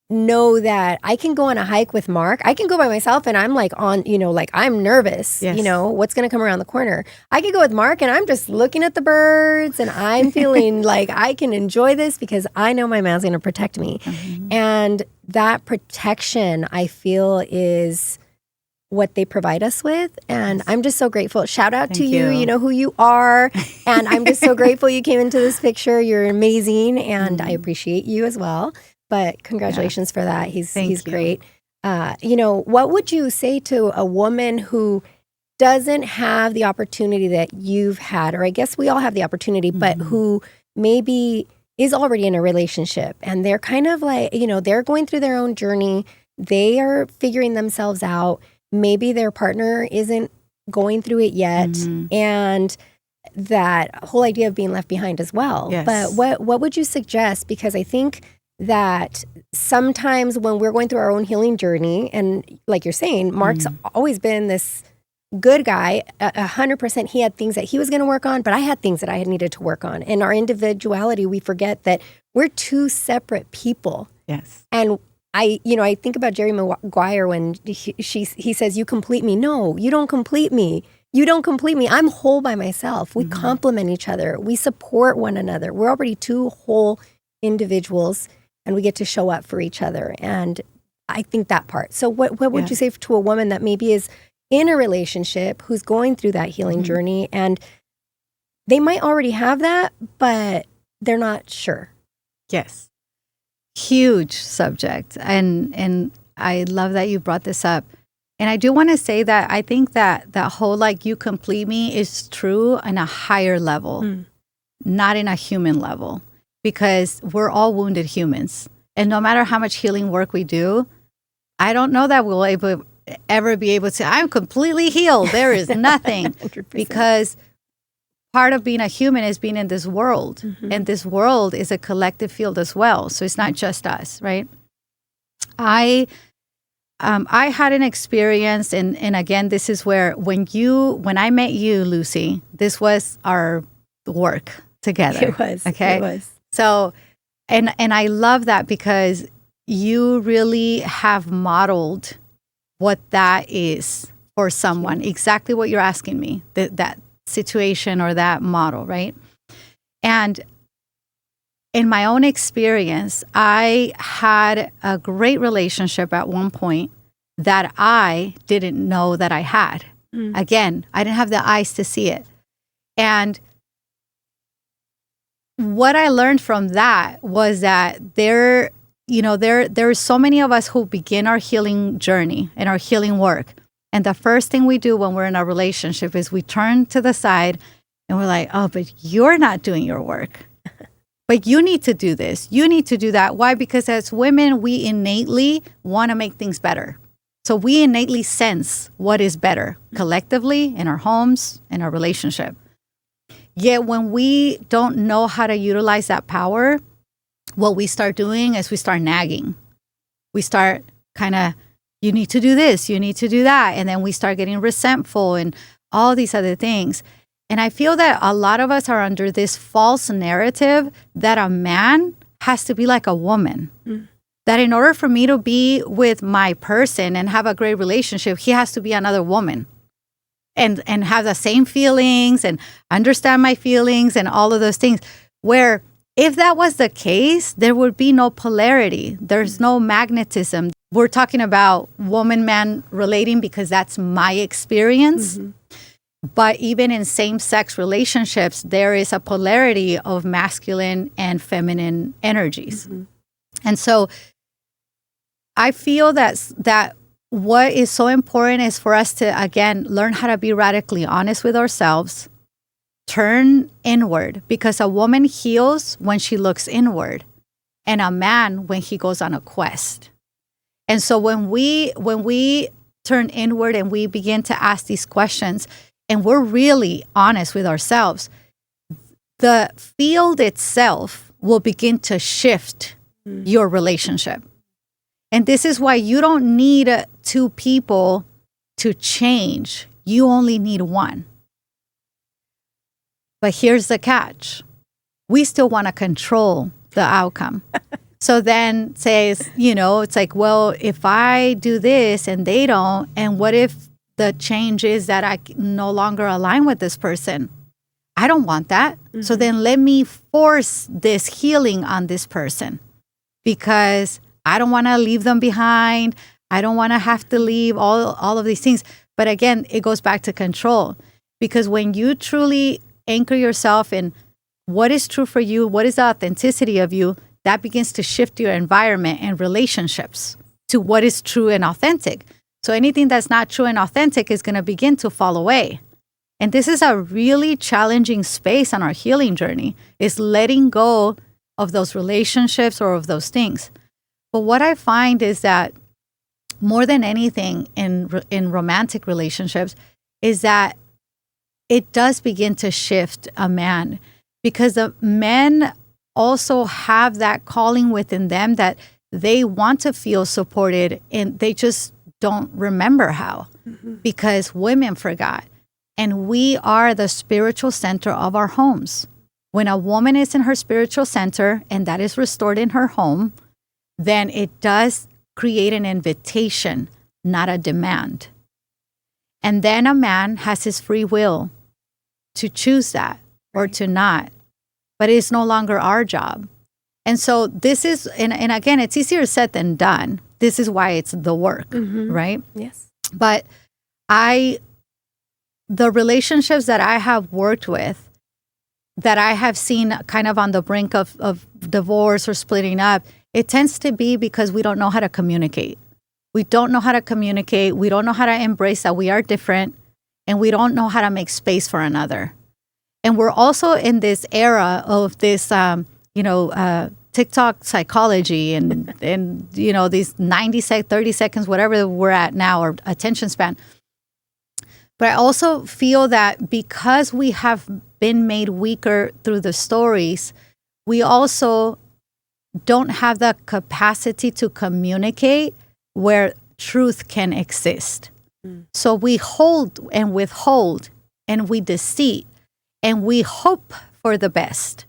know that I can go on a hike with Mark. I can go by myself and I'm like I'm nervous, Yes. What's going to come around the corner. I can go with Mark and I'm just looking at the birds and I'm feeling like I can enjoy this because I know my man's going to protect me. And that protection I feel is what they provide us with. And I'm just so grateful. Shout out to you. You know who you are. And I'm just so grateful you came into this picture. You're amazing. And I appreciate you as well. But congratulations for that. He's great. What would you say to a woman who doesn't have the opportunity that you've had, or I guess we all have the opportunity, but who maybe is already in a relationship and they're kind of like, they're going through their own journey. They are figuring themselves out. Maybe their partner isn't going through it yet. And that whole idea of being left behind as well. Yes. But what would you suggest? Because I think that sometimes when we're going through our own healing journey, and like you're saying, Mark's always been this good guy, 100%. He had things that he was going to work on, but I had things that I had needed to work on. In our individuality, we forget that we're two separate people. Yes. And I think about Jerry Maguire when he says, "You complete me." No, you don't complete me. You don't complete me. I'm whole by myself. We complement each other. We support one another. We're already two whole individuals, and we get to show up for each other. And I think that part. So what would you say to a woman that maybe is in a relationship who's going through that healing journey, and they might already have that, but they're not sure? Yes. Huge subject. And I love that you brought this up. And I do want to say that I think that that whole like you complete me is true on a higher level, not in a human level, because we're all wounded humans. And no matter how much healing work we do, I don't know that we'll ever be able to, I'm completely healed. There is nothing. 100%. Because part of being a human is being in this world. And this world is a collective field as well. So it's not just us, right? I had an experience, and again, this is where when I met you, Lucy, this was our work together. It was. Okay. It was. So, and I love that because you really have modeled what that is for someone, exactly what you're asking me, that situation or that model, right? And in my own experience, I had a great relationship at one point that I didn't know that I had. Again, I didn't have the eyes to see it. And what I learned from that was that there are so many of us who begin our healing journey and our healing work. And the first thing we do when we're in a relationship is we turn to the side and we're like, oh, but you're not doing your work. But you need to do this. You need to do that. Why? Because as women, we innately want to make things better. So we innately sense what is better collectively in our homes, in our relationship. Yet when we don't know how to utilize that power, what we start doing is we start nagging. We start kind of, you need to do this, you need to do that. And then we start getting resentful and all these other things. And I feel that a lot of us are under this false narrative that a man has to be like a woman. That in order for me to be with my person and have a great relationship, he has to be another woman and have the same feelings and understand my feelings and all of those things. Where if that was the case, there would be no polarity. There's no magnetism. We're talking about woman-man relating because that's my experience. But even in same-sex relationships, there is a polarity of masculine and feminine energies. And so I feel that what is so important is for us to, again, learn how to be radically honest with ourselves, turn inward, because a woman heals when she looks inward, and a man when he goes on a quest. And so when we turn inward and we begin to ask these questions, and we're really honest with ourselves, the field itself will begin to shift your relationship. And this is why you don't need two people to change. You only need one. But here's the catch. We still want to control the outcome. So then says, it's like, well, if I do this and they don't, and what if the change is that I no longer align with this person? I don't want that. So then let me force this healing on this person because I don't want to leave them behind. I don't want to have to leave all of these things. But again, it goes back to control, because when you truly anchor yourself in what is true for you, what is the authenticity of you, that begins to shift your environment and relationships to what is true and authentic. So anything that's not true and authentic is going to begin to fall away. And this is a really challenging space on our healing journey, is letting go of those relationships or of those things. But what I find is that more than anything in romantic relationships is that it does begin to shift a man, because the men also have that calling within them that they want to feel supported, and they just don't remember how, because women forgot. And we are the spiritual center of our homes. When a woman is in her spiritual center and that is restored in her home, then it does create an invitation, not a demand. And then a man has his free will to choose that or to not. But it's no longer our job. And so this is, and again, it's easier said than done. This is why it's the work, right? Yes. But the relationships that I have worked with, that I have seen kind of on the brink of divorce or splitting up, it tends to be because we don't know how to communicate. We don't know how to communicate. We don't know how to embrace that we are different, and we don't know how to make space for another. And we're also in this era of this, TikTok psychology and these 30 seconds, whatever we're at now, or attention span. But I also feel that because we have been made weaker through the stories, we also don't have the capacity to communicate where truth can exist. So we hold and withhold, and we deceit, and we hope for the best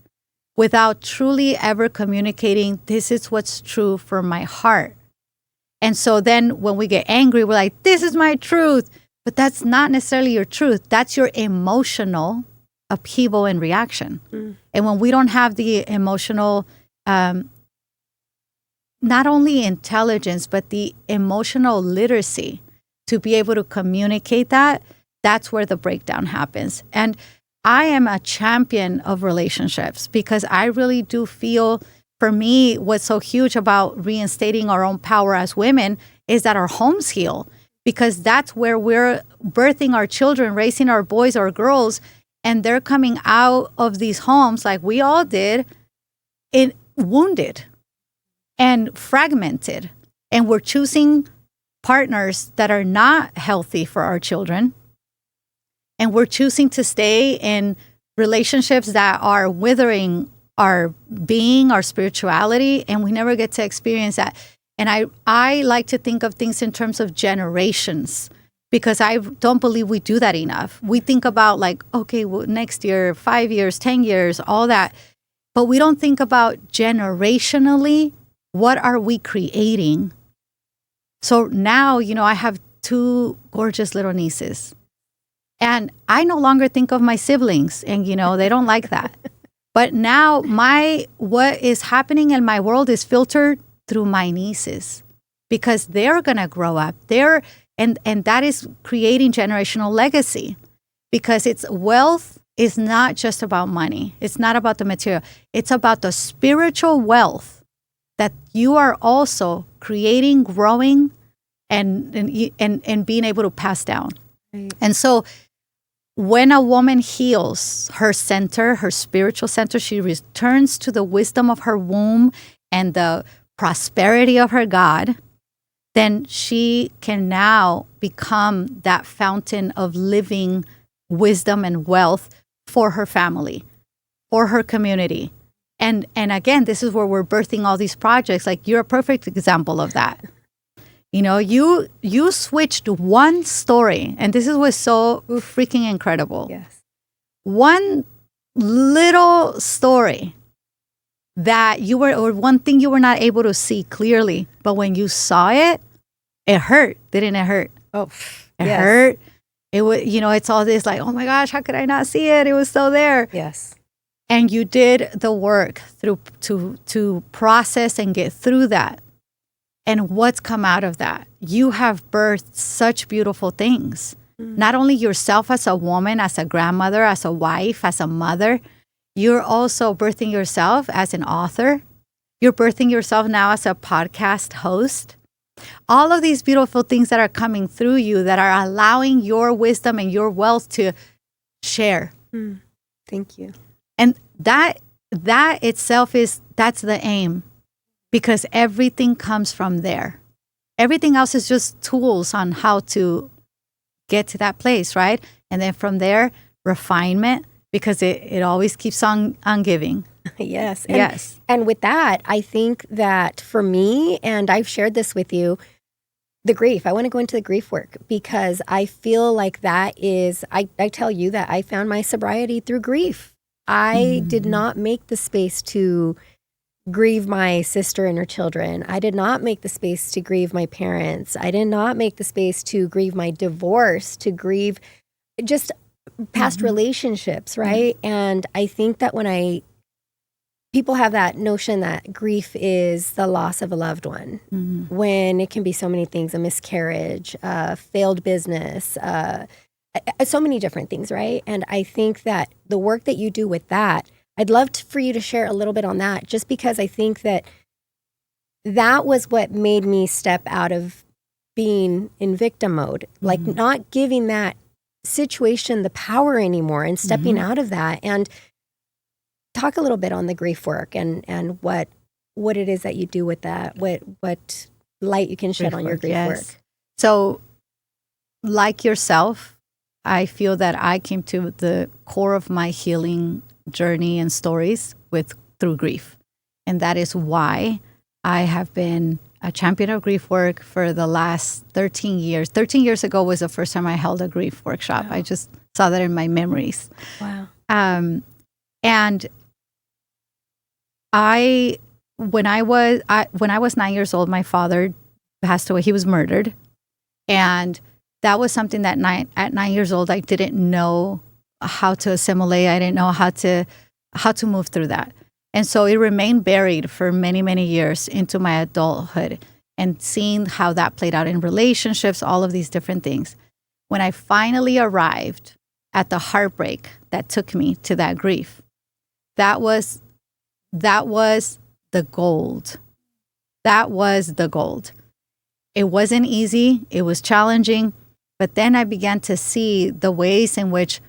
without truly ever communicating, this is what's true for my heart. And so then when we get angry, we're like, this is my truth. But that's not necessarily your truth. That's your emotional upheaval and reaction. And when we don't have the emotional, not only intelligence, but the emotional literacy to be able to communicate that, that's where the breakdown happens. And I am a champion of relationships because I really do feel, for me, what's so huge about reinstating our own power as women is that our homes heal, because that's where we're birthing our children, raising our boys or girls, and they're coming out of these homes like we all did, wounded and fragmented. And we're choosing partners that are not healthy for our children. And we're choosing to stay in relationships that are withering our being, our spirituality, and we never get to experience that. And I like to think of things in terms of generations, because I don't believe we do that enough. We think about like, okay, well, next year, 5 years, 10 years, all that. But we don't think about generationally, what are we creating? So now, I have 2 gorgeous little nieces. And I no longer think of my siblings, and, they don't like that. But now what is happening in my world is filtered through my nieces, because they're going to grow up. And that is creating generational legacy, because wealth is not just about money. It's not about the material. It's about the spiritual wealth that you are also creating, growing, and being able to pass down. Right. And so when a woman heals her center, her spiritual center, she returns to the wisdom of her womb and the prosperity of her God, then she can now become that fountain of living wisdom and wealth for her family, for her community. And again, this is where we're birthing all these projects. Like, you're a perfect example of that. You switched one story, and this was so freaking incredible. Yes. One little story that or one thing you were not able to see clearly, but when you saw it, it hurt. Didn't it hurt? Oh, it hurt. It was, it's all this like, oh my gosh, how could I not see it? It was so there. Yes. And you did the work to process and get through that. And what's come out of that? You have birthed such beautiful things. Mm. Not only yourself as a woman, as a grandmother, as a wife, as a mother, you're also birthing yourself as an author. You're birthing yourself now as a podcast host. All of these beautiful things that are coming through you that are allowing your wisdom and your wealth to share. Mm. Thank you. And that itself that's the aim. Because everything comes from there. Everything else is just tools on how to get to that place, right? And then from there, refinement, because it always keeps on giving. Yes. Yes. And with that, I think that for me, and I've shared this with you, the grief, I want to go into the grief work, because I feel like that is, I tell you that I found my sobriety through grief. I did not make the space to grieve my sister and her children. I did not make the space to grieve my parents. I did not make the space to grieve my divorce, to grieve just past relationships, right? And I think that people have that notion that grief is the loss of a loved one, when it can be so many things: a miscarriage, failed business, so many different things, right? And I think that the work that you do with that, I'd love for you to share a little bit on that, just because I think that was what made me step out of being in victim mode, like not giving that situation the power anymore and stepping out of that. And talk a little bit on the grief work and what it is that you do with that, what light you can shed on your grief work. So, like yourself, I feel that I came to the core of my healing journey and stories through grief. And that is why I have been a champion of grief work for the last 13 years. 13 years ago was the first time I held a grief workshop. Wow. I just saw that in my memories. Wow. And when I was 9 years old, my father passed away. He was murdered. And that was something that at 9 years old, I didn't know how to assimilate. I didn't know how to move through that. And so it remained buried for many, many years into my adulthood, and seeing how that played out in relationships, all of these different things. when I finally arrived at the heartbreak that took me to that grief, that was the gold. That was the gold. It wasn't easy. It was challenging. But then I began to see the ways in which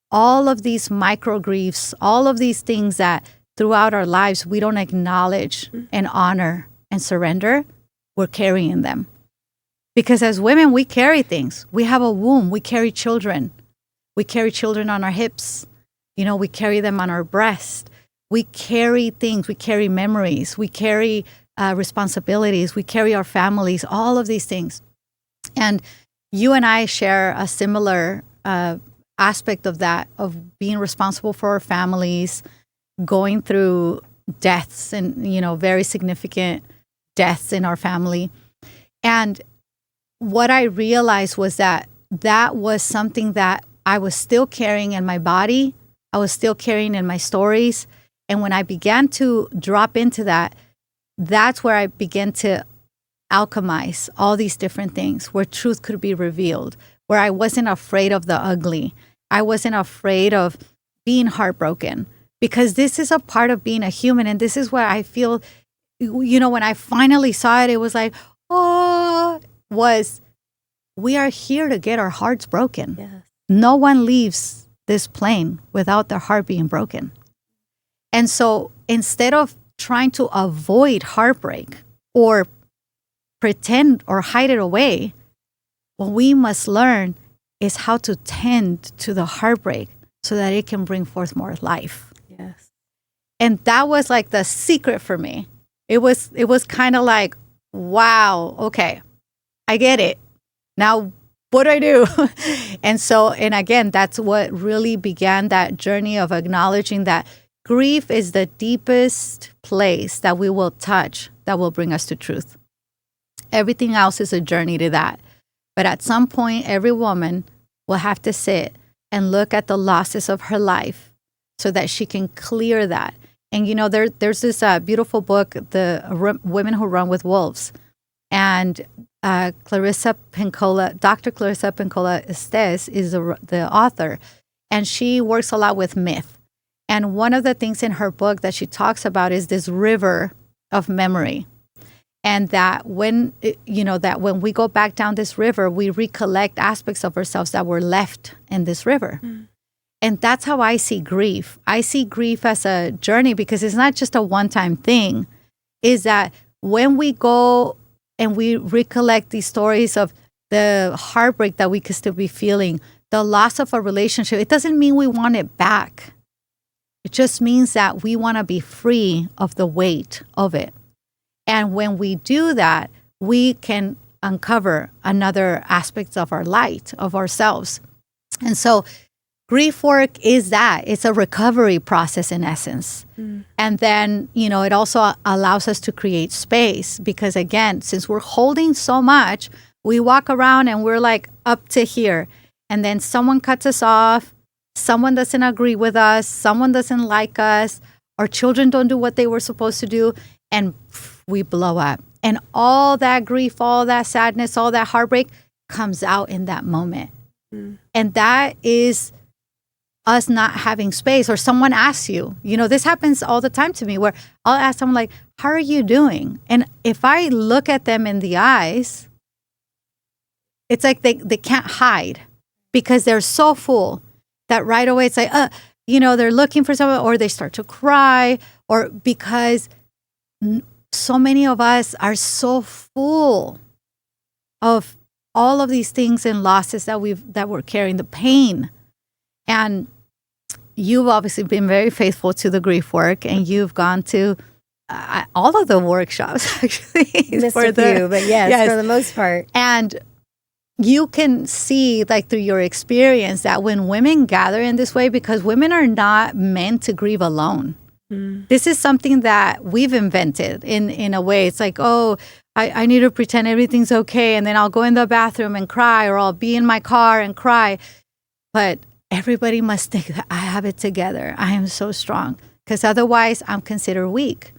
all of these micro griefs, all of these things that throughout our lives we don't acknowledge and honor and surrender, we're carrying them. Because as women, we carry things. We have a womb. We carry children. We carry children on our hips. We carry them on our breast. We carry things. We carry memories. We carry responsibilities. We carry our families, all of these things. And you and I share a similar aspect of that, of being responsible for our families, going through deaths and, very significant deaths in our family. And what I realized was that was something that I was still carrying in my body. I was still carrying in my stories. And when I began to drop into that, that's where I began to alchemize all these different things, where truth could be revealed, where I wasn't afraid of the ugly. I wasn't afraid of being heartbroken, because this is a part of being a human. And this is what I feel, when I finally saw it, it was like, we are here to get our hearts broken. Yes. No one leaves this plane without their heart being broken. And so instead of trying to avoid heartbreak or pretend or hide it away, what we must learn is how to tend to the heartbreak so that it can bring forth more life. Yes. And that was like the secret for me. It was kind of like, wow, okay, I get it. Now, what do I do? And again, that's what really began that journey of acknowledging that grief is the deepest place that we will touch that will bring us to truth. Everything else is a journey to that. But at some point, every woman will have to sit and look at the losses of her life so that she can clear that. And, there's this beautiful book, Women Who Run with Wolves. And Dr. Clarissa Pinkola Estes is the author. And she works a lot with myth. And one of the things in her book that she talks about is this river of memory. And that when we go back down this river, we recollect aspects of ourselves that were left in this river. Mm. And that's how I see grief. I see grief as a journey, because it's not just a one-time thing. Is that when we go and we recollect these stories of the heartbreak that we could still be feeling, the loss of a relationship, it doesn't mean we want it back. It just means that we want to be free of the weight of it. And when we do that, we can uncover another aspects of our light, of ourselves. And so grief work is that. It's a recovery process in essence. Mm. And then, it also allows us to create space, because again, since we're holding so much, we walk around and we're like up to here. And then someone cuts us off. Someone doesn't agree with us. Someone doesn't like us. Our children don't do what they were supposed to do. And we blow up. And all that grief, all that sadness, all that heartbreak comes out in that moment. Mm. And that is us not having space. Or someone asks you, this happens all the time to me, where I'll ask someone like, how are you doing? And if I look at them in the eyes, it's like they can't hide, because they're so full that right away it's like, they're looking for someone, or they start to cry, or because so many of us are so full of all of these things and losses that we're carrying, the pain. And you've obviously been very faithful to the grief work, and you've gone to all of the workshops, actually. Missed a few, but yes, for the most part. And you can see, like, through your experience, that when women gather in this way, because women are not meant to grieve alone. Mm. This is something that we've invented in a way. It's like, I need to pretend everything's okay, and then I'll go in the bathroom and cry, or I'll be in my car and cry. But everybody must think that I have it together. I am so strong, because otherwise I'm considered weak.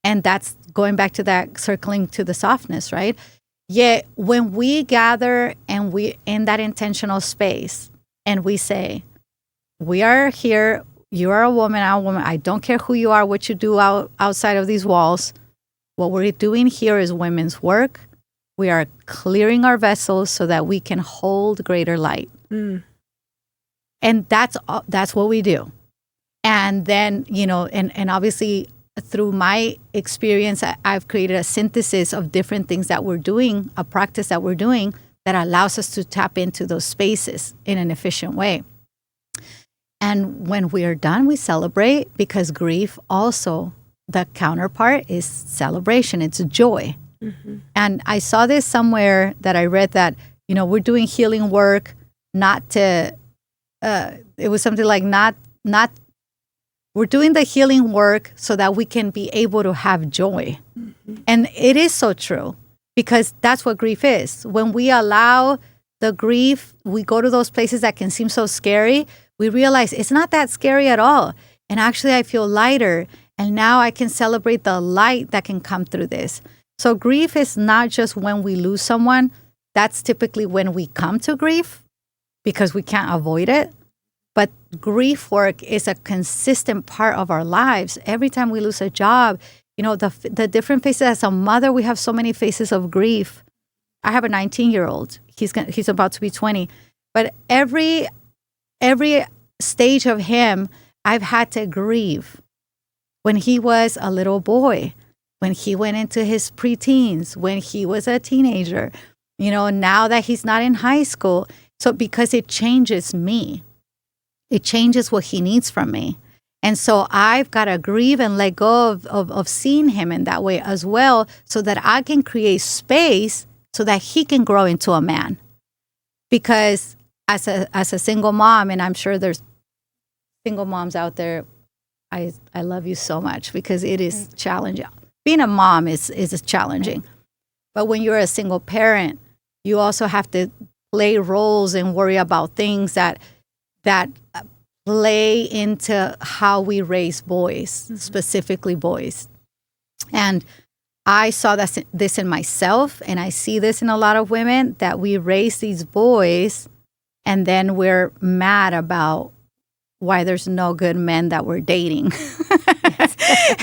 And that's going back to that circling to the softness, right? Yet when we gather and we in that intentional space and we say, we are here, you are a woman, I'm a woman, I don't care who you are, what you do outside of these walls. What we're doing here is women's work. We are clearing our vessels so that we can hold greater light. And that's what we do. And then, and obviously through my experience, I've created a synthesis of different things that we're doing, a practice that we're doing that allows us to tap into those spaces in an efficient way. And when we are done, we celebrate, because grief also, the counterpart is celebration. It's joy. And I saw this somewhere that I read that, we're doing healing work, not to, it was something like not, we're doing the healing work so that we can be able to have joy. And it is so true, because that's what grief is. When we allow the grief, we go to those places that can seem so scary, we realize it's not that scary at all. And actually I feel lighter. And now I can celebrate the light that can come through this. So grief is not just when we lose someone. That's typically when we come to grief, because we can't avoid it. But grief work is a consistent part of our lives. Every time we lose a job, the different faces. As a mother, we have so many faces of grief. I have a 19-year-old. He's about to be 20. But every stage of him, I've had to grieve. When he was a little boy, when he went into his preteens, when he was a teenager, now that he's not in high school. So because it changes me, it changes what he needs from me. And so I've got to grieve and let go of seeing him in that way as well, so that I can create space so that he can grow into a man. Because as a single mom, and I'm sure there's single moms out there, I love you so much, because it is challenging. Being a mom is challenging. But when you're a single parent, you also have to play roles and worry about things that play into how we raise boys, specifically boys. And I saw this in myself, and I see this in a lot of women, that we raise these boys and then we're mad about why there's no good men that we're dating.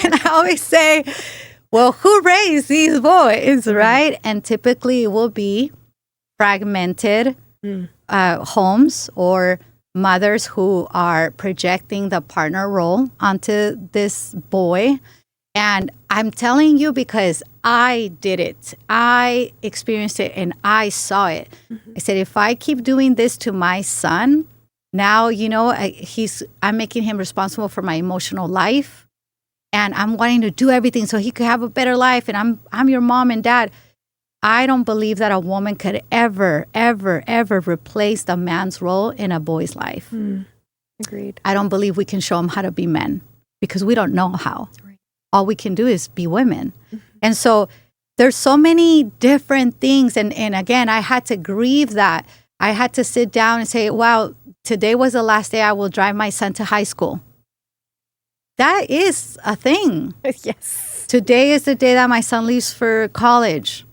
And I always say, well, who raised these boys, right? And typically it will be fragmented homes, or mothers who are projecting the partner role onto this boy. And I'm telling you, because I did it. I experienced it and I saw it. I said, if I keep doing this to my son, now, I'm making him responsible for my emotional life, and I'm wanting to do everything so he could have a better life. And I'm your mom and dad. I don't believe that a woman could ever, ever, ever replace the man's role in a boy's life. Agreed. I don't believe we can show them how to be men, because we don't know how. Right. All we can do is be women. And so there's so many different things. And again, I had to grieve that. I had to sit down and say, wow, today was the last day I will drive my son to high school. That is a thing. Yes. Today is the day that my son leaves for college.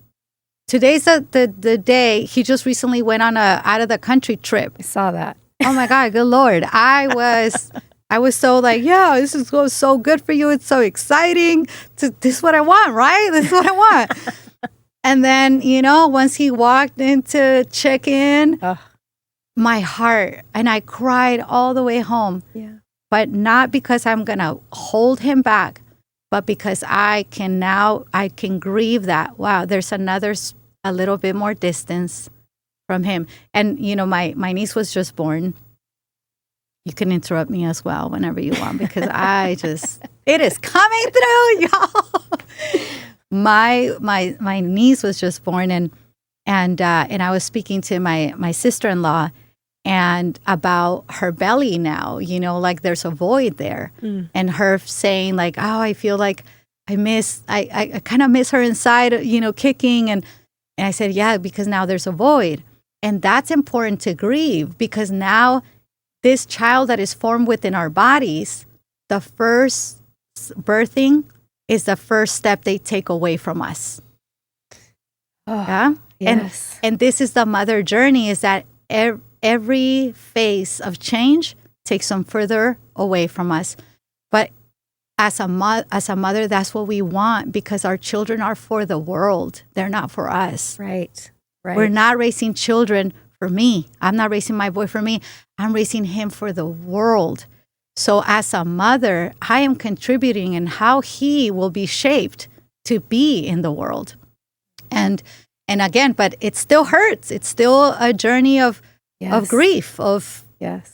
Today's the day he just recently went on a out of the country trip. I saw that. Oh my God, good Lord. I was so like, yeah, this is so good for you. It's so exciting. This is what I want, right? This is what I want. And then, once he walked in to check in, my heart, and I cried all the way home. Yeah. But not because I'm going to hold him back, but because I can grieve that, wow, there's a little bit more distance from him. And, my niece was just born. You can interrupt me as well whenever you want, because it is coming through, y'all. My niece was just born, and I was speaking to my sister-in-law and about her belly now, like there's a void there, and her saying like, oh, I feel like I kind of miss her inside, kicking, and I said, yeah, because now there's a void, and that's important to grieve, because now this child that is formed within our bodies, the first birthing is the first step they take away from us. Oh, Yeah. yes. And this is the mother journey, is that every phase of change takes them further away from us. But as a mother, that's what we want, because our children are for the world. They're not for us. Right. We're not raising children for me. I'm not raising my boy for me. I'm raising him for the world. So as a mother, I am contributing in how he will be shaped to be in the world. And again, but it still hurts. It's still a journey of grief, Yes.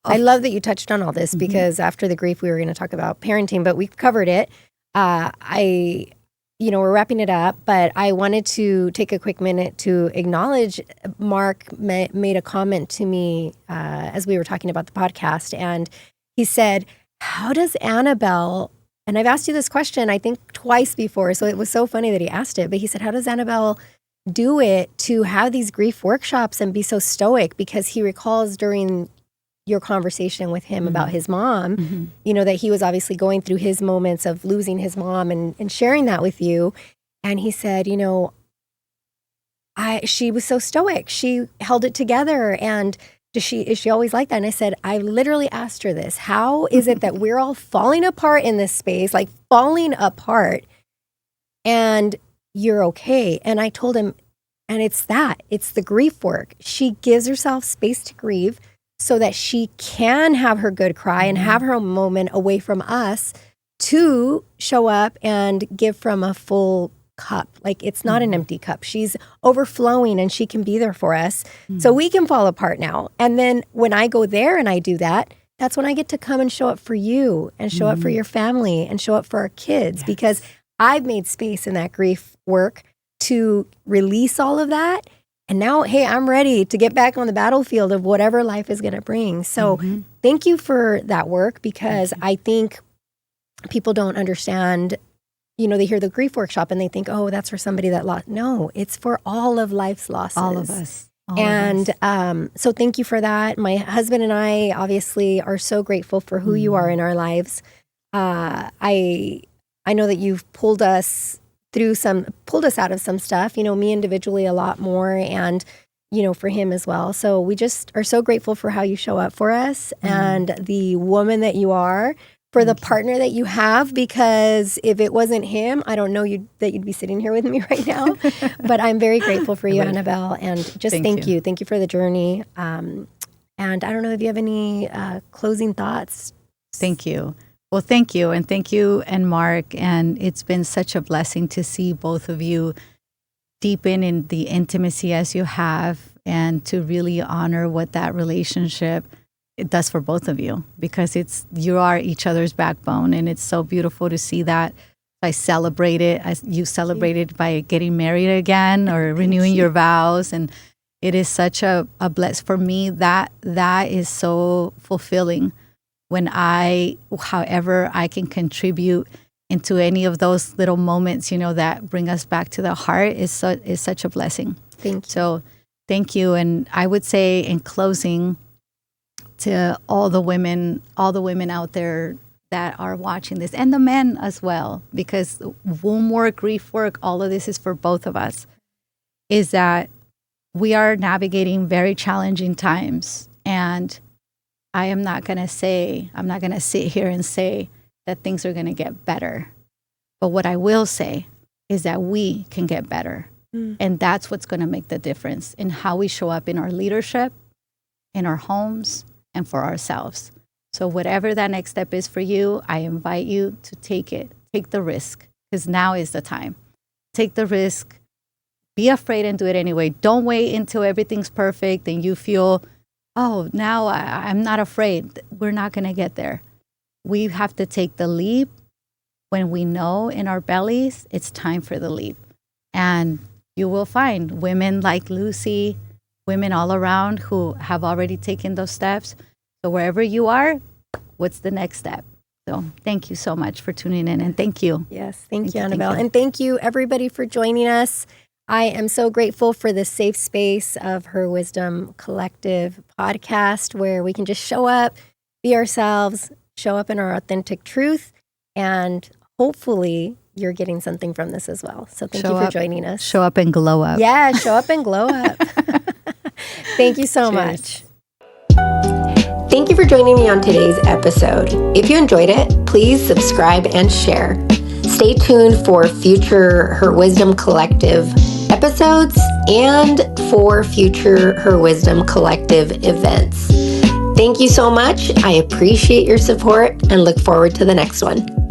I love that you touched on all this, because after the grief, we were going to talk about parenting, but we've covered it. We're wrapping it up, but I wanted to take a quick minute to acknowledge Mark made a comment to me as we were talking about the podcast. And he said, how does Anabel, and I've asked you this question, I think twice before, so it was so funny that he asked it, but he said, how does Anabel do it to have these grief workshops and be so stoic? Because he recalls during your conversation with him about his mom, that he was obviously going through his moments of losing his mom and sharing that with you. And he said, she was so stoic. She held it together. And is she always like that? And I said, I literally asked her this. How is it that we're all falling apart in this space, like falling apart, and you're okay? And I told him, and it's the grief work. She gives herself space to grieve so that she can have her good cry and have her moment away from us to show up and give from a full cup. Like, it's not an empty cup. She's overflowing, and she can be there for us. So we can fall apart now. And then when I go there and I do that, that's when I get to come and show up for you and show up for your family and show up for our kids, because I've made space in that grief work to release all of that. And now, hey, I'm ready to get back on the battlefield of whatever life is going to bring. So thank you for that work, because I think people don't understand, they hear the grief workshop and they think, oh, that's for somebody that lost. No, it's for all of life's losses. All of us. So thank you for that. My husband and I obviously are so grateful for who you are in our lives. I know that you've pulled us out of some stuff, me individually a lot more, and, for him as well. So we just are so grateful for how you show up for us and the woman that you are, for the partner that you have, because if it wasn't him, I don't know that you'd be sitting here with me right now. But I'm very grateful for you, Anabel, and just thank you. Thank you for the journey. And I don't know if you have any closing thoughts. Thank you. Well, thank you. And thank you and Mark. And it's been such a blessing to see both of you deepen in the intimacy as you have, and to really honor what that relationship it does for both of you, because you are each other's backbone. And it's so beautiful to see that. I celebrate it as you celebrated by getting married again or renewing your vows. And it is such a bless for me. That is so fulfilling. When however I can contribute into any of those little moments, that bring us back to the heart is such a blessing. Thank you. So thank you. And I would say in closing, to all the women out there that are watching this, and the men as well, because womb work, grief work, all of this is for both of us, is that we are navigating very challenging times. And I'm not going to sit here and say that things are going to get better. But what I will say is that we can get better. And that's what's going to make the difference in how we show up in our leadership, in our homes, and for ourselves. So whatever that next step is for you, I invite you to take it. Take the risk, because now is the time. Take the risk. Be afraid and do it anyway. Don't wait until everything's perfect and you feel, oh, now I'm not afraid. We're not going to get there. We have to take the leap when we know in our bellies it's time for the leap. And you will find women like Lucy, women all around who have already taken those steps. So wherever you are, what's the next step? So thank you so much for tuning in, and thank you. Yes, thank you, Anabel. And thank you, everybody, for joining us. I am so grateful for the safe space of Her Wisdom Collective podcast, where we can just show up, be ourselves, show up in our authentic truth, and hopefully you're getting something from this as well. So thank you for joining us. Show up and glow up. Yeah, show up and glow up. Thank you so much. Thank you for joining me on today's episode. If you enjoyed it, please subscribe and share. Stay tuned for future Her Wisdom Collective episodes and for future Her Wisdom Collective events. Thank you so much. I appreciate your support and look forward to the next one.